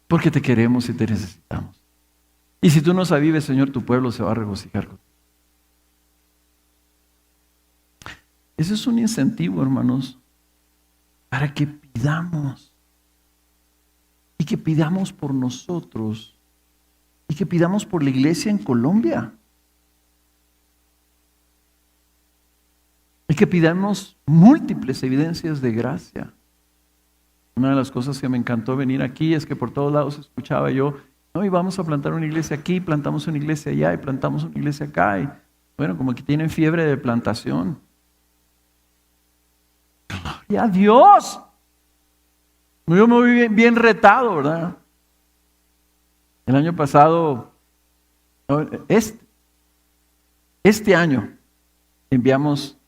Porque te queremos y te necesitamos. Y si tú nos avives, Señor, tu pueblo se va a regocijar contigo. Ese es un incentivo, hermanos, para que pidamos. Y que pidamos por nosotros. Y que pidamos por la iglesia en Colombia. Y que pidamos múltiples evidencias de gracia. Una de las cosas que me encantó venir aquí es que por todos lados escuchaba yo, no, y vamos a plantar una iglesia aquí, plantamos una iglesia allá y plantamos una iglesia acá. Y bueno, como que tienen fiebre de plantación. ¡Gloria a Dios! Yo me vi bien retado, ¿verdad? El año pasado, este año, enviamos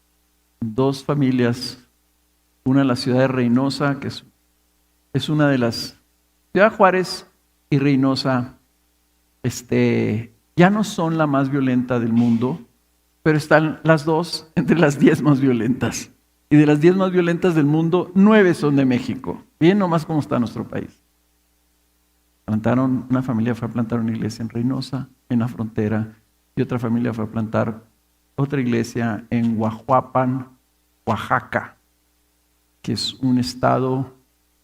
2 familias, una a la ciudad de Reynosa, que es una de las, Ciudad Juárez y Reynosa, ya no son la más violenta del mundo, pero están las 2 entre las 10 más violentas. Y de las 10 más violentas del mundo, 9 son de México. Bien nomás como está nuestro país. Una familia fue a plantar una iglesia en Reynosa, en la frontera, y otra familia fue a plantar otra iglesia en Guajuapan, Oaxaca, que es un estado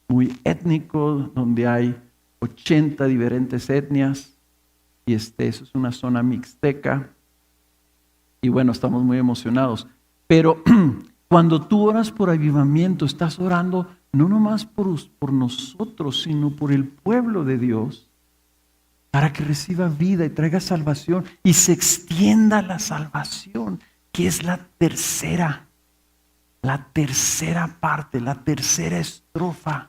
muy étnico, donde hay 80 diferentes etnias, y eso es una zona mixteca, y bueno, estamos muy emocionados. Pero cuando tú oras por avivamiento, estás orando no nomás por nosotros, sino por el pueblo de Dios, para que reciba vida y traiga salvación, y se extienda la salvación, que es la tercera parte, la tercera estrofa,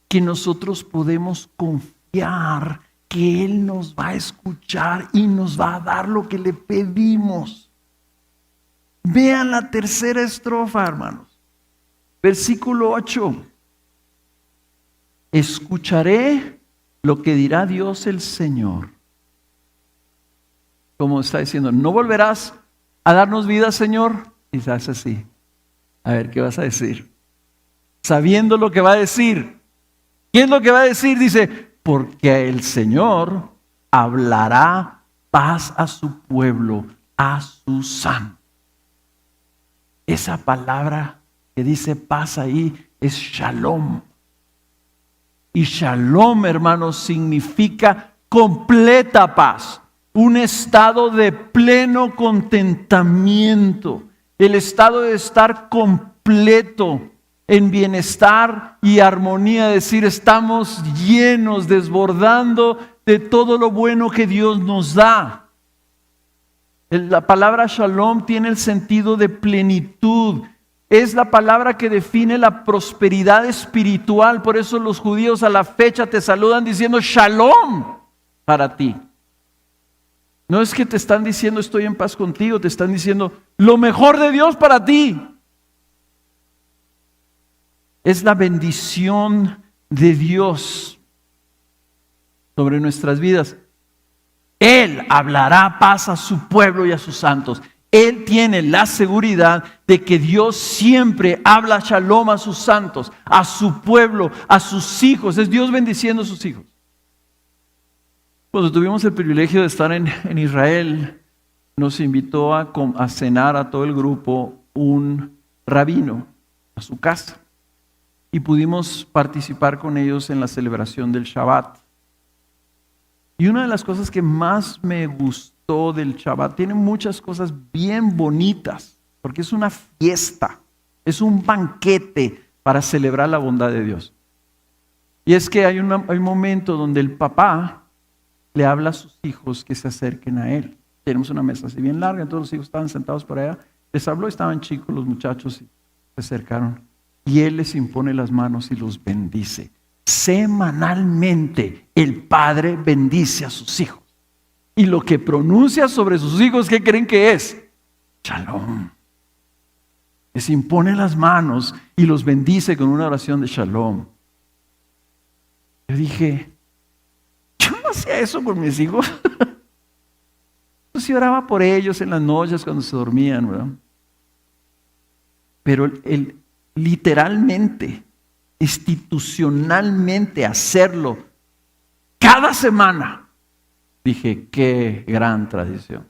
que nosotros podemos confiar que Él nos va a escuchar y nos va a dar lo que le pedimos. Vean la tercera estrofa, hermanos. Versículo 8. Escucharé lo que dirá Dios el Señor. Como está diciendo, ¿no volverás a darnos vida, Señor? Quizás así. A ver, ¿qué vas a decir? Sabiendo lo que va a decir. ¿Qué es lo que va a decir? Dice, porque el Señor hablará paz a su pueblo, a su santo. Esa palabra que dice paz ahí es shalom. Y shalom, hermanos, significa completa paz. Un estado de pleno contentamiento. El estado de estar completo en bienestar y armonía. Decir, estamos llenos, desbordando de todo lo bueno que Dios nos da. La palabra shalom tiene el sentido de plenitud. Es la palabra que define la prosperidad espiritual. Por eso los judíos a la fecha te saludan diciendo shalom para ti. No es que te están diciendo estoy en paz contigo, te están diciendo lo mejor de Dios para ti. Es la bendición de Dios. sobre nuestras vidas. Él hablará paz a su pueblo y a sus santos. Él tiene la seguridad de que Dios siempre habla shalom a sus santos, a su pueblo, a sus hijos. Es Dios bendiciendo a sus hijos. Cuando tuvimos el privilegio de estar en Israel, nos invitó a cenar a todo el grupo un rabino a su casa. Y pudimos participar con ellos en la celebración del Shabbat. Y una de las cosas que más me gustó del Shabbat, tiene muchas cosas bien bonitas, porque es una fiesta, es un banquete para celebrar la bondad de Dios. Y es que hay un momento donde el papá le habla a sus hijos que se acerquen a él. Tenemos una mesa así bien larga, todos los hijos estaban sentados por allá. Les habló, estaban chicos los muchachos y se acercaron. Y él les impone las manos y los bendice. Semanalmente el padre bendice a sus hijos. Y lo que pronuncia sobre sus hijos, ¿qué creen que es? Shalom. Les impone las manos y los bendice con una oración de shalom. Yo dije, yo no hacía eso con mis hijos. Yo sí oraba por ellos en las noches cuando se dormían, ¿verdad? Pero literalmente, institucionalmente hacerlo cada semana, dije, qué gran tradición.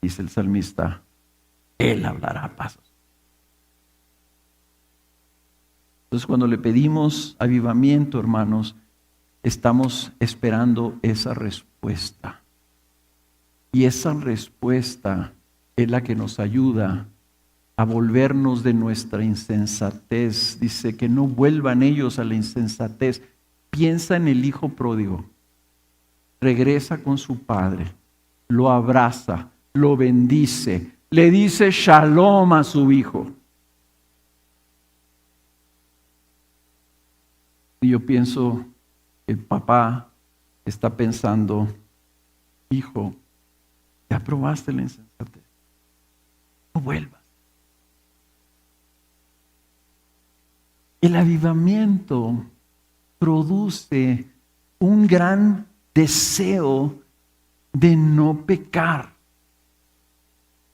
Dice el salmista, Él hablará pasos. Entonces, cuando le pedimos avivamiento, hermanos, estamos esperando esa respuesta. Y esa respuesta es la que nos ayuda a volvernos de nuestra insensatez. Dice que no vuelvan ellos a la insensatez. Piensa en el hijo pródigo. Regresa con su padre, lo abraza, lo bendice, le dice shalom a su hijo. Y yo pienso, el papá está pensando, hijo, ya probaste la insensatez, no vuelvas. El avivamiento produce un gran deseo de no pecar,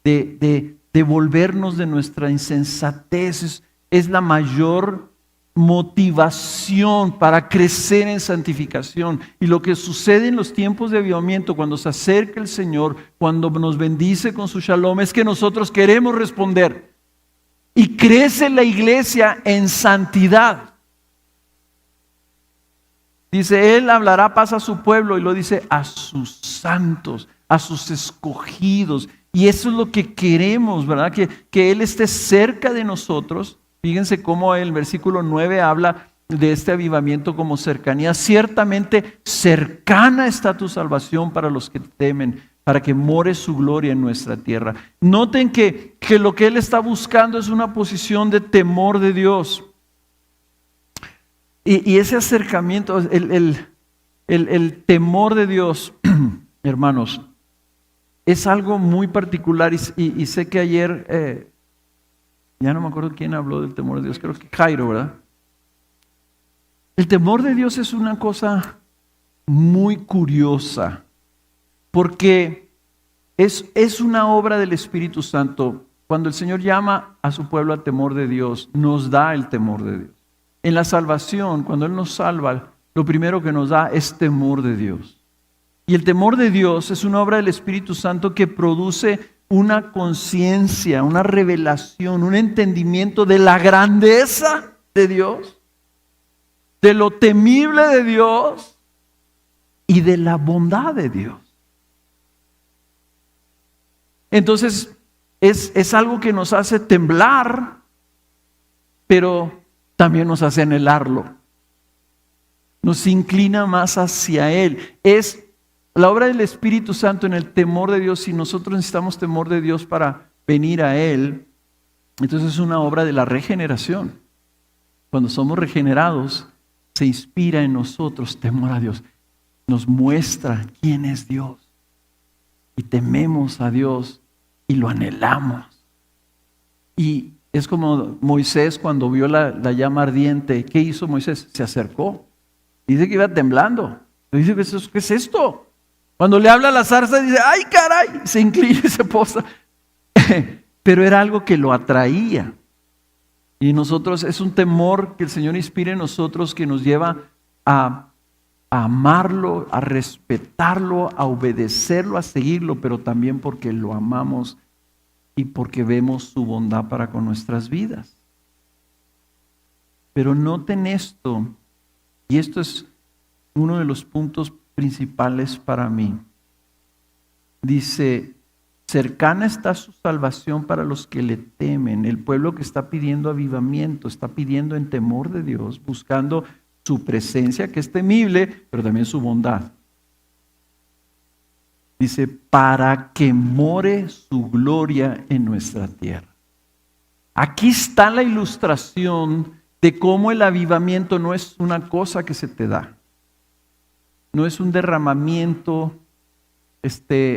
de volvernos de nuestra insensatez. Es la mayor motivación para crecer en santificación. Y lo que sucede en los tiempos de avivamiento, cuando se acerca el Señor, cuando nos bendice con su shalom, es que nosotros queremos responder. Y crece la iglesia en santidad. Dice, Él hablará paz a su pueblo, y lo dice a sus santos, a sus escogidos. Y eso es lo que queremos, ¿verdad? Que Él esté cerca de nosotros. Fíjense cómo el versículo 9 habla de este avivamiento como cercanía. Ciertamente cercana está tu salvación para los que temen, para que more su gloria en nuestra tierra. Noten que lo que Él está buscando es una posición de temor de Dios. Y ese acercamiento, el temor de Dios, hermanos, es algo muy particular. Y sé que ayer, ya no me acuerdo quién habló del temor de Dios, creo que Jairo, ¿verdad? El temor de Dios es una cosa muy curiosa, porque es una obra del Espíritu Santo. Cuando el Señor llama a su pueblo al temor de Dios, nos da el temor de Dios. En la salvación, cuando Él nos salva, lo primero que nos da es temor de Dios. Y el temor de Dios es una obra del Espíritu Santo que produce una conciencia, una revelación, un entendimiento de la grandeza de Dios, de lo temible de Dios y de la bondad de Dios. Entonces, es algo que nos hace temblar, pero también nos hace anhelarlo. Nos inclina más hacia Él. Es la obra del Espíritu Santo en el temor de Dios. Si nosotros necesitamos temor de Dios para venir a Él, entonces es una obra de la regeneración. Cuando somos regenerados, se inspira en nosotros temor a Dios. Nos muestra quién es Dios. Y tememos a Dios y lo anhelamos. Y es como Moisés cuando vio la llama ardiente. ¿Qué hizo Moisés? Se acercó Dice que iba temblando. Dice, ¿qué es esto? Cuando le habla a la zarza, dice, ¡ay, caray! Se inclina y se posa. Pero era algo que lo atraía. Y nosotros, es un temor que el Señor inspira en nosotros, que nos lleva a amarlo, a respetarlo, a obedecerlo, a seguirlo, pero también porque lo amamos y porque vemos su bondad para con nuestras vidas. Pero noten esto, y esto es uno de los puntos principales para mí. Dice, cercana está su salvación para los que le temen. El pueblo que está pidiendo avivamiento, está pidiendo en temor de Dios, buscando su presencia, que es temible, pero también su bondad. Dice, para que more su gloria en nuestra tierra. Aquí está la ilustración de cómo el avivamiento no es una cosa que se te da. No es un derramamiento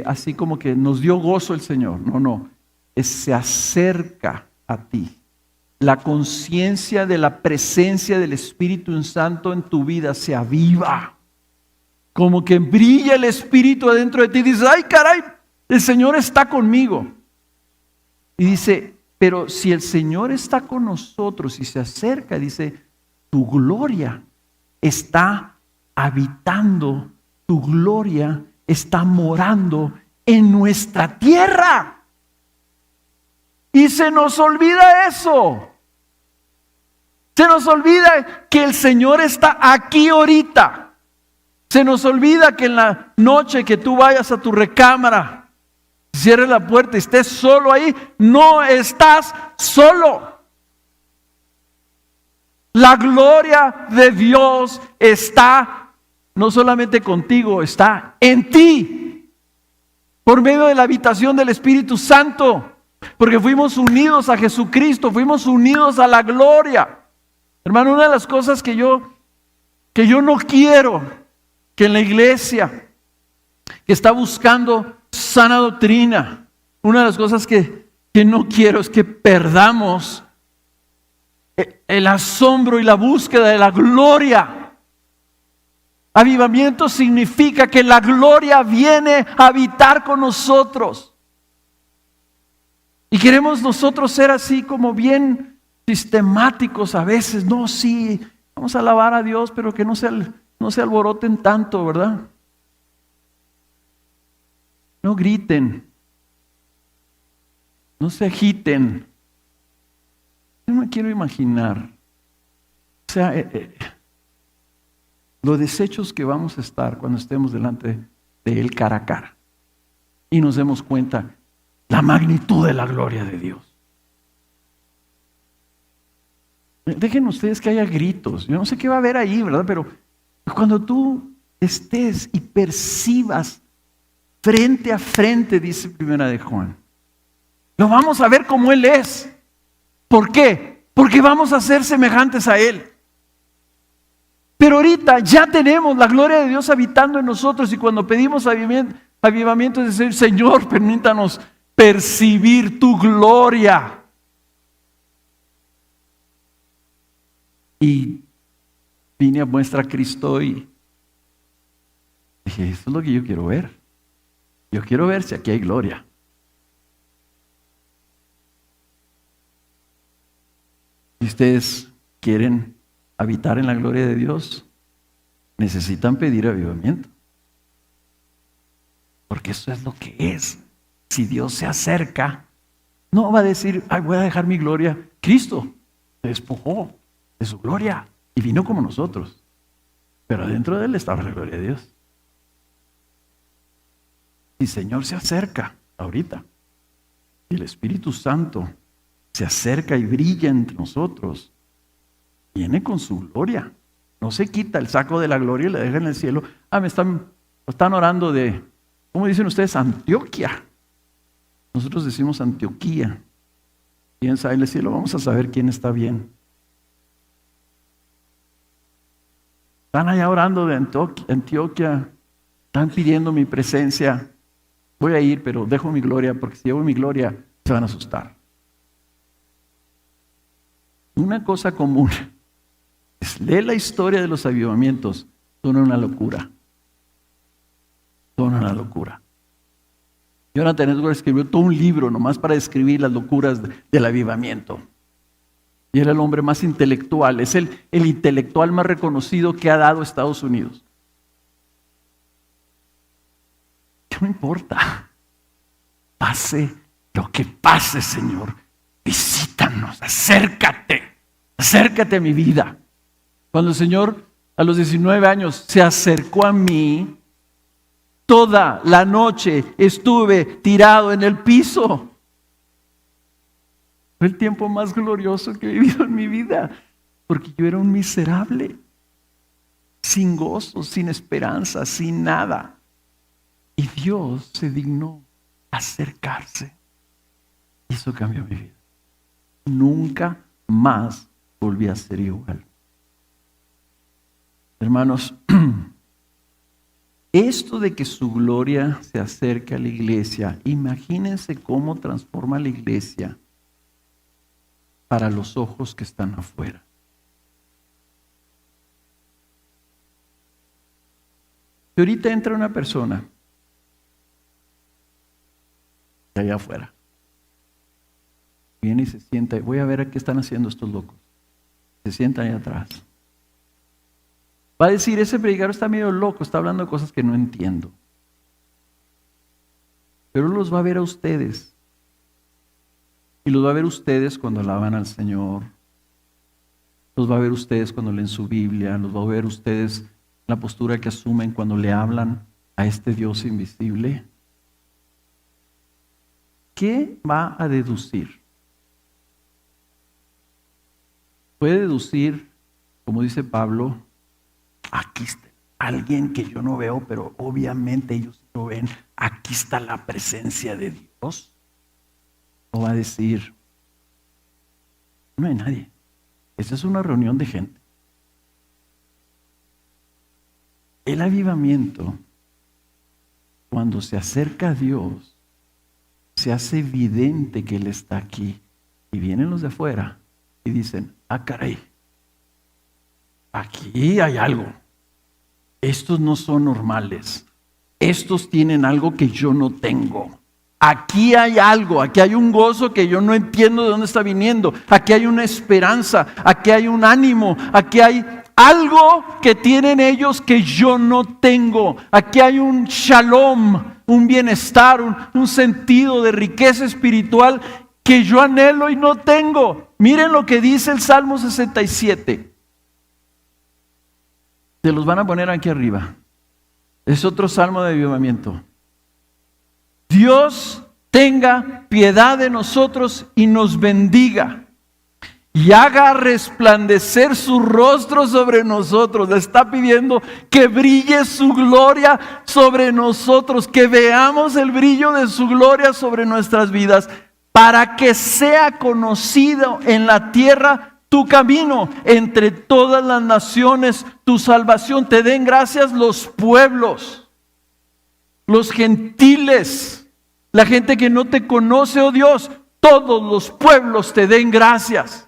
así como que nos dio gozo el Señor. No. Se acerca a ti. La conciencia de la presencia del Espíritu Santo en tu vida se aviva. Como que brilla el Espíritu adentro de ti. Dices, ¡ay, caray! El Señor está conmigo. Y dice, pero si el Señor está con nosotros y se acerca, dice, tu gloria está habitando, tu gloria está morando en nuestra tierra. Y se nos olvida eso. Se nos olvida que el Señor está aquí ahorita. Se nos olvida que en la noche que tú vayas a tu recámara, cierres la puerta y estés solo ahí, no estás solo. La gloria de Dios está no solamente contigo, está en ti, por medio de la habitación del Espíritu Santo, porque fuimos unidos a Jesucristo, fuimos unidos a la gloria. Hermano, una de las cosas que yo no quiero que en la iglesia que está buscando sana doctrina, una de las cosas que no quiero es que perdamos el asombro y la búsqueda de la gloria. Avivamiento significa que la gloria viene a habitar con nosotros. Y queremos nosotros ser así como bien sistemáticos a veces. No, sí, vamos a alabar a Dios, pero que no se alboroten tanto, ¿verdad? No griten. No se agiten. Yo me quiero imaginar. O sea, los deshechos que vamos a estar cuando estemos delante de Él cara a cara. Y nos demos cuenta la magnitud de la gloria de Dios. Dejen ustedes que haya gritos. Yo no sé qué va a haber ahí, ¿verdad? Pero cuando tú estés y percibas frente a frente, dice Primera de Juan, lo vamos a ver como Él es. ¿Por qué? Porque vamos a ser semejantes a Él. Pero ahorita ya tenemos la gloria de Dios habitando en nosotros, y cuando pedimos avivamiento es decir, Señor, permítanos percibir tu gloria. Y vine a muestra a Cristo y dije, eso es lo que yo quiero ver. Yo quiero ver si aquí hay gloria. Si ustedes quieren habitar en la gloria de Dios, necesitan pedir avivamiento. Porque eso es lo que es. Si Dios se acerca, no va a decir, ay, voy a dejar mi gloria. Cristo se despojó de su gloria y vino como nosotros. Pero dentro de Él estaba la gloria de Dios. Y el Señor se acerca ahorita. Y el Espíritu Santo se acerca y brilla entre nosotros. Viene con su gloria. No se quita el saco de la gloria y le deja en el cielo. Me están orando de, ¿cómo dicen ustedes? Antioquia. Nosotros decimos Antioquía. ¿Quién sabe en el cielo? Vamos a saber quién está bien. Están allá orando de Antioquia. Están pidiendo mi presencia. Voy a ir, pero dejo mi gloria, porque si llevo mi gloria, se van a asustar. Una cosa común. Lee la historia de los avivamientos. son una locura. Son una locura. Jonathan Edwards escribió todo un libro nomás para describir las locuras del avivamiento. Y era el hombre más intelectual, es el intelectual más reconocido que ha dado Estados Unidos. ¿Qué me importa? Pase lo que pase, Señor. Visítanos, acércate a mi vida. Cuando el Señor a los 19 años se acercó a mí, toda la noche estuve tirado en el piso. Fue el tiempo más glorioso que he vivido en mi vida, porque yo era un miserable, sin gozo, sin esperanza, sin nada. Y Dios se dignó acercarse. Y eso cambió mi vida. Nunca más volví a ser igual. Hermanos, esto de que su gloria se acerque a la iglesia, imagínense cómo transforma la iglesia para los ojos que están afuera. Si ahorita entra una persona de allá afuera, viene y se sienta, voy a ver a qué están haciendo estos locos. Se sientan ahí atrás. Va a decir, ese predicador está medio loco, está hablando de cosas que no entiendo. Pero Él los va a ver a ustedes. Y los va a ver ustedes cuando alaban al Señor. Los va a ver ustedes cuando leen su Biblia. Los va a ver ustedes la postura que asumen cuando le hablan a este Dios invisible. ¿Qué va a deducir? Puede deducir, como dice Pablo, aquí está alguien que yo no veo, pero obviamente ellos lo ven. Aquí está la presencia de Dios. O va a decir, no hay nadie. Esta es una reunión de gente. El avivamiento, cuando se acerca a Dios, se hace evidente que Él está aquí. Y vienen los de afuera y dicen, ah, caray, aquí hay algo. Estos no son normales. Estos tienen algo que yo no tengo. Aquí hay algo, aquí hay un gozo que yo no entiendo de dónde está viniendo. Aquí hay una esperanza, aquí hay un ánimo, aquí hay algo que tienen ellos que yo no tengo. Aquí hay un shalom, un bienestar, un sentido de riqueza espiritual que yo anhelo y no tengo. Miren lo que dice el Salmo 67. Se los van a poner aquí arriba. Es otro salmo de avivamiento. Dios tenga piedad de nosotros y nos bendiga y haga resplandecer su rostro sobre nosotros. Le está pidiendo que brille su gloria sobre nosotros, que veamos el brillo de su gloria sobre nuestras vidas, para que sea conocido en la tierra tu camino, entre todas las naciones tu salvación. Te den gracias los pueblos, los gentiles, la gente que no te conoce, oh Dios, todos los pueblos te den gracias.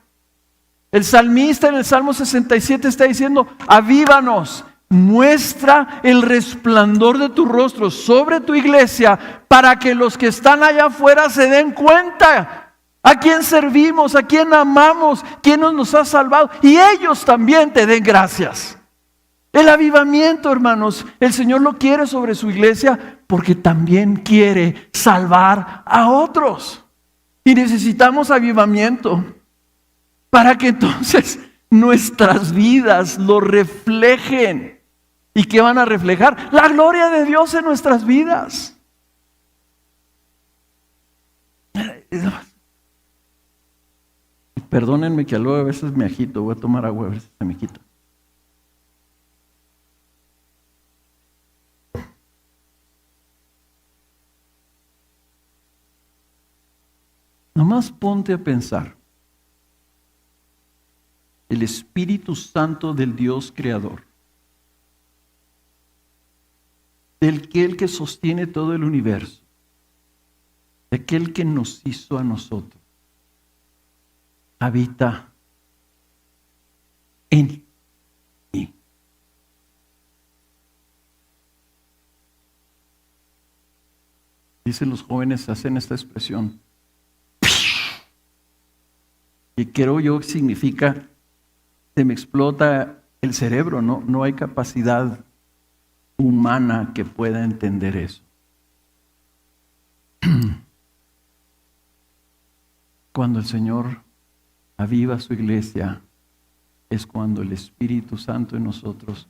El salmista en el Salmo 67 está diciendo, avívanos, muestra el resplandor de tu rostro sobre tu iglesia, para que los que están allá afuera se den cuenta a quién servimos, a quién amamos, quién nos ha salvado, y ellos también te den gracias. El avivamiento, hermanos, el Señor lo quiere sobre su iglesia porque también quiere salvar a otros. Y necesitamos avivamiento para que entonces nuestras vidas lo reflejen. ¿Y qué van a reflejar? La gloria de Dios en nuestras vidas. Perdónenme que luego a veces me agito, voy a tomar agua, a veces se me quita. Nomás ponte a pensar. El Espíritu Santo del Dios Creador, del que sostiene todo el universo, de aquel que nos hizo a nosotros, habita en mí. Dicen los jóvenes, hacen esta expresión. Y creo yo que significa, se me explota el cerebro, no hay capacidad humana que pueda entender eso. Cuando el Señor aviva su iglesia, es cuando el Espíritu Santo en nosotros.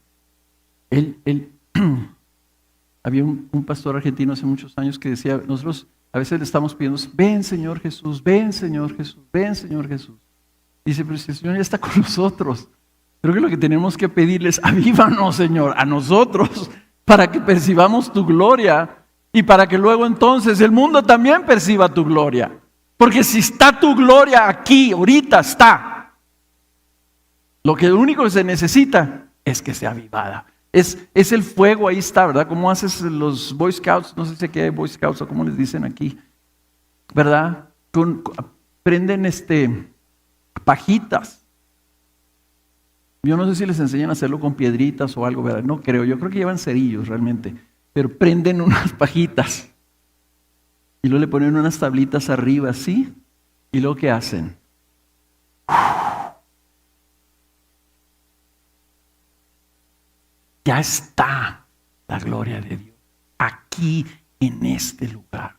Había un pastor argentino hace muchos años que decía, nosotros a veces le estamos pidiendo, ven Señor Jesús, ven Señor Jesús, ven Señor Jesús. Dice, pero si el Señor ya está con nosotros. Creo que lo que tenemos que pedirles, avívanos Señor, a nosotros, para que percibamos tu gloria y para que luego entonces el mundo también perciba tu gloria. Porque si está tu gloria aquí, ahorita está. Lo único que se necesita es que sea avivada. Es el fuego, ahí está, ¿verdad? Como haces los Boy Scouts, no sé si aquí hay Boy Scouts o cómo les dicen aquí, ¿verdad? Prenden pajitas. Yo no sé si les enseñan a hacerlo con piedritas o algo, ¿verdad? No creo, yo creo que llevan cerillos realmente, pero prenden unas pajitas y luego le ponen unas tablitas arriba, ¿sí? Y luego ¿qué hacen? Ya está la gloria de Dios aquí en este lugar.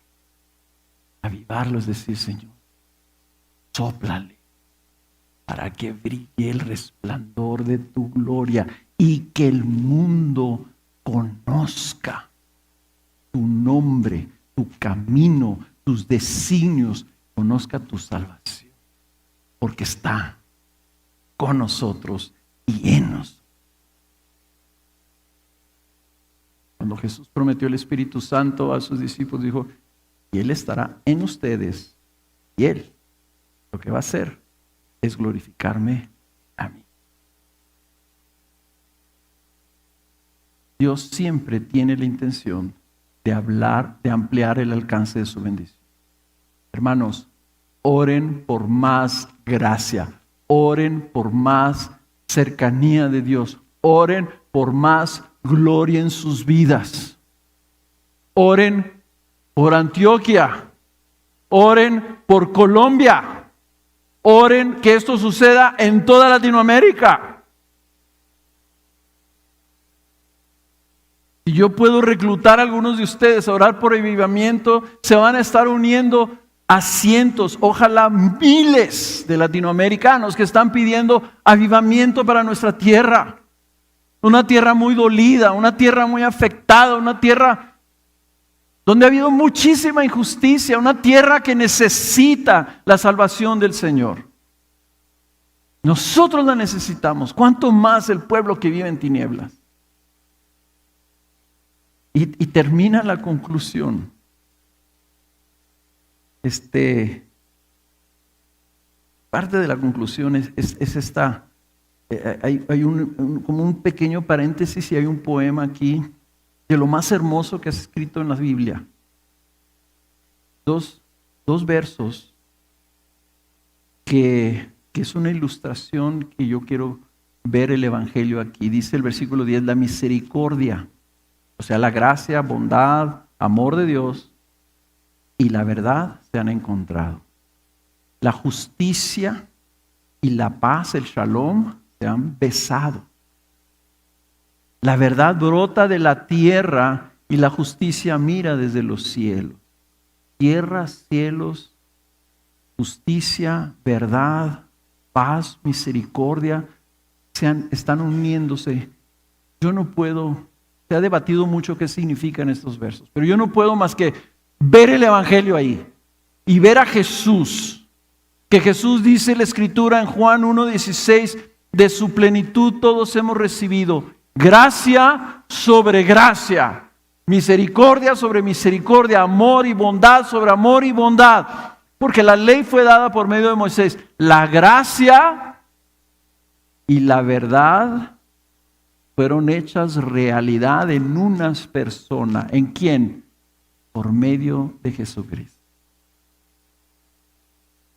Avivarlo es decir, Señor, sóplale para que brille el resplandor de tu gloria y que el mundo conozca tu nombre, tu camino, tus designios, conozca tu salvación, porque está con nosotros y en nosotros. Cuando Jesús prometió el Espíritu Santo a sus discípulos, dijo, y Él estará en ustedes, y Él lo que va a hacer es glorificarme a mí. Dios siempre tiene la intención de ampliar el alcance de su bendición. Hermanos, oren por más gracia, oren por más cercanía de Dios, oren por más gloria en sus vidas. Oren por Antioquia, oren por Colombia, oren que esto suceda en toda Latinoamérica. Si yo puedo reclutar a algunos de ustedes a orar por avivamiento, se van a estar uniendo a cientos, ojalá miles de latinoamericanos que están pidiendo avivamiento para nuestra tierra. Una tierra muy dolida, una tierra muy afectada, una tierra donde ha habido muchísima injusticia, una tierra que necesita la salvación del Señor. Nosotros la necesitamos, cuánto más el pueblo que vive en tinieblas. Y termina la conclusión. Parte de la conclusión es esta. Hay como un pequeño paréntesis y hay un poema aquí de lo más hermoso que has escrito en la Biblia. Dos versos que es una ilustración que yo quiero ver el Evangelio aquí. Dice el versículo 10, la misericordia, o sea, la gracia, bondad, amor de Dios y la verdad se han encontrado. La justicia y la paz, el shalom, se han besado. La verdad brota de la tierra y la justicia mira desde los cielos. Tierra, cielos, justicia, verdad, paz, misericordia, están uniéndose. Yo no puedo, se ha debatido mucho qué significan estos versos, pero yo no puedo más que ver el Evangelio ahí y ver a Jesús, que Jesús dice en la Escritura en Juan 1:16, de su plenitud todos hemos recibido gracia sobre gracia, misericordia sobre misericordia, amor y bondad sobre amor y bondad, porque la ley fue dada por medio de Moisés. La gracia y la verdad fueron hechas realidad en unas personas. ¿En quién? Por medio de Jesucristo.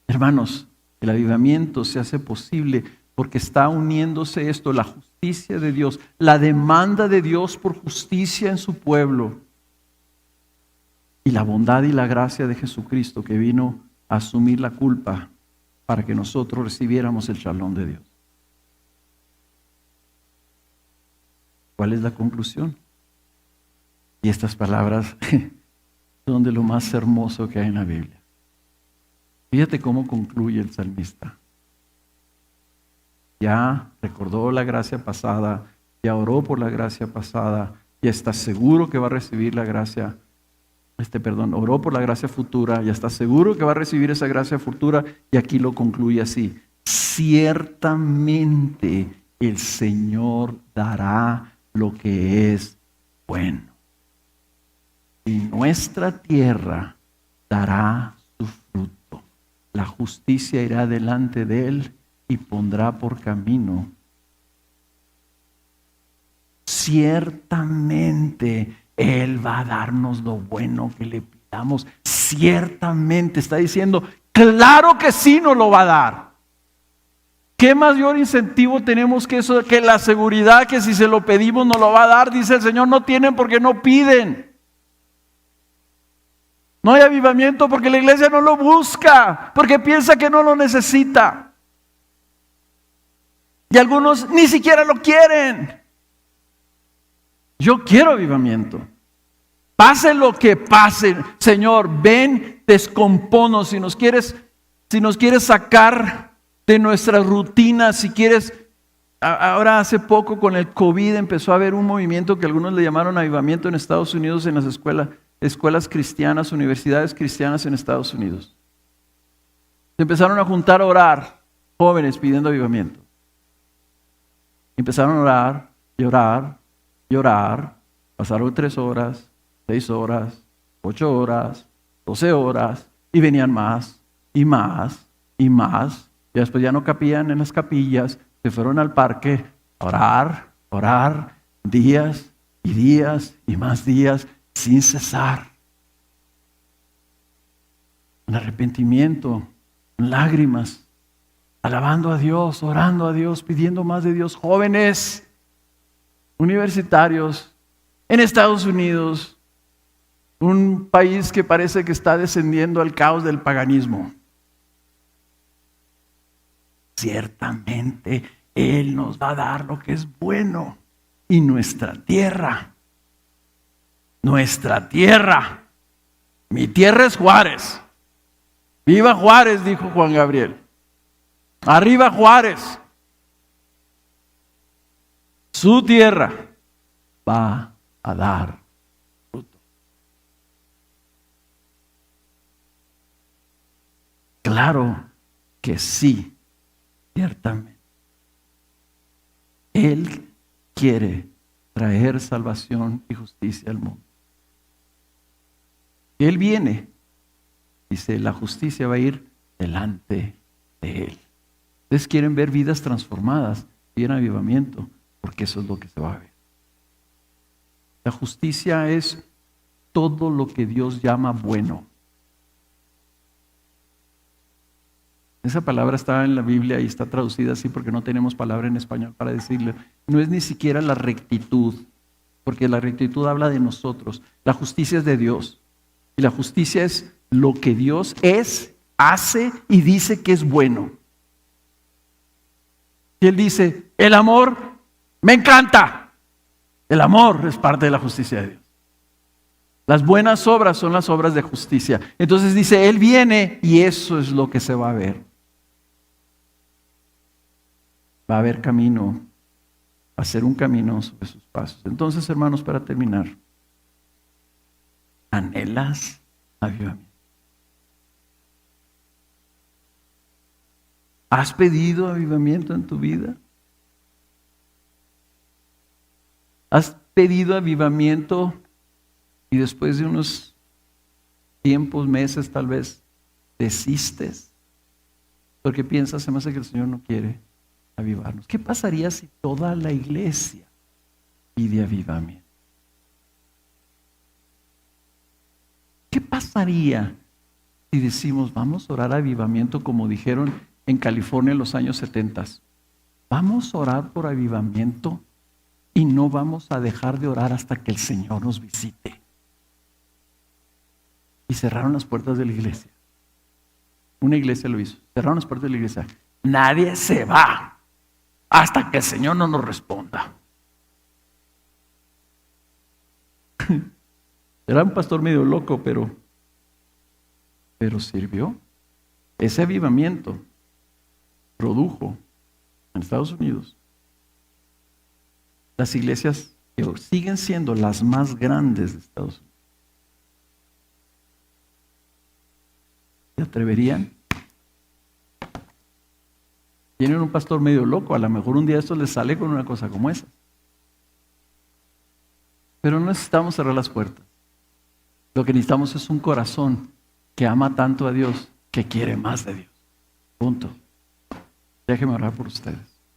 Hermanos, el avivamiento se hace posible porque está uniéndose esto, la justicia de Dios, la demanda de Dios por justicia en su pueblo y la bondad y la gracia de Jesucristo, que vino a asumir la culpa para que nosotros recibiéramos el shalom de Dios. ¿Cuál es la conclusión? Y estas palabras son de lo más hermoso que hay en la Biblia. Fíjate cómo concluye el salmista. Ya recordó la gracia pasada, ya oró por la gracia pasada, ya está seguro que va a recibir la gracia, oró por la gracia futura, ya está seguro que va a recibir esa gracia futura, y aquí lo concluye así: ciertamente el Señor dará lo que es bueno, y nuestra tierra dará su fruto. La justicia irá delante de él y pondrá por camino. Ciertamente él va a darnos lo bueno que le pidamos. Ciertamente, está diciendo, claro que sí nos lo va a dar. ¿Qué mayor incentivo tenemos que eso, que la seguridad que si se lo pedimos nos lo va a dar? Dice el Señor, no tienen porque no piden. No hay avivamiento porque la iglesia no lo busca, porque piensa que no lo necesita. Y algunos ni siquiera lo quieren. Yo quiero avivamiento. Pase lo que pase, Señor, ven, descomponos. Si nos quieres sacar de nuestra rutina, si quieres. Ahora hace poco con el COVID empezó a haber un movimiento que algunos le llamaron avivamiento en Estados Unidos, en las escuelas cristianas, universidades cristianas en Estados Unidos. Se empezaron a juntar a orar, jóvenes pidiendo avivamiento. Empezaron a orar y orar y orar. Pasaron 3 horas, 6 horas, 8 horas, 12 horas, y venían más y más y más. Y después ya no capían en las capillas, se fueron al parque a orar, días y días y más días sin cesar. En arrepentimiento, en lágrimas, alabando a Dios, orando a Dios, pidiendo más de Dios. Jóvenes, universitarios, en Estados Unidos, un país que parece que está descendiendo al caos del paganismo. Ciertamente Él nos va a dar lo que es bueno. Y nuestra tierra, mi tierra es Juárez. Viva Juárez, dijo Juan Gabriel. Arriba Juárez. Su tierra va a dar fruto. Claro que sí, ciertamente. Él quiere traer salvación y justicia al mundo. Y Él viene, dice, la justicia va a ir delante de Él. Ustedes quieren ver vidas transformadas y en avivamiento, porque eso es lo que se va a ver. La justicia es todo lo que Dios llama bueno. Esa palabra está en la Biblia y está traducida así porque no tenemos palabra en español para decirle. No es ni siquiera la rectitud, porque la rectitud habla de nosotros. La justicia es de Dios. Y la justicia es lo que Dios es, hace y dice que es bueno. Y Él dice, el amor me encanta. El amor es parte de la justicia de Dios. Las buenas obras son las obras de justicia. Entonces dice, Él viene y eso es lo que se va a ver. Va a haber camino, va a ser un camino sobre sus pasos. Entonces, hermanos, para terminar, ¿anhelas avivamiento? ¿Has pedido avivamiento en tu vida? ¿Has pedido avivamiento y después de unos tiempos, meses tal vez, desistes? Porque piensas, se me hace que el Señor no quiere avivarnos. ¿Qué pasaría si toda la iglesia pide avivamiento? ¿Qué pasaría si decimos, vamos a orar avivamiento como dijeron en California en los años 70? Vamos a orar por avivamiento y no vamos a dejar de orar hasta que el Señor nos visite. y cerraron las puertas de la iglesia. Una iglesia lo hizo. Cerraron las puertas de la iglesia. Nadie se va hasta que el Señor no nos responda. Era un pastor medio loco, pero sirvió. Ese avivamiento produjo en Estados Unidos las iglesias que siguen siendo las más grandes de Estados Unidos. ¿Se atreverían? Tienen un pastor medio loco, a lo mejor un día esto les sale con una cosa como esa. Pero no necesitamos cerrar las puertas. Lo que necesitamos es un corazón que ama tanto a Dios, que quiere más de Dios. Punto. Déjenme orar por ustedes.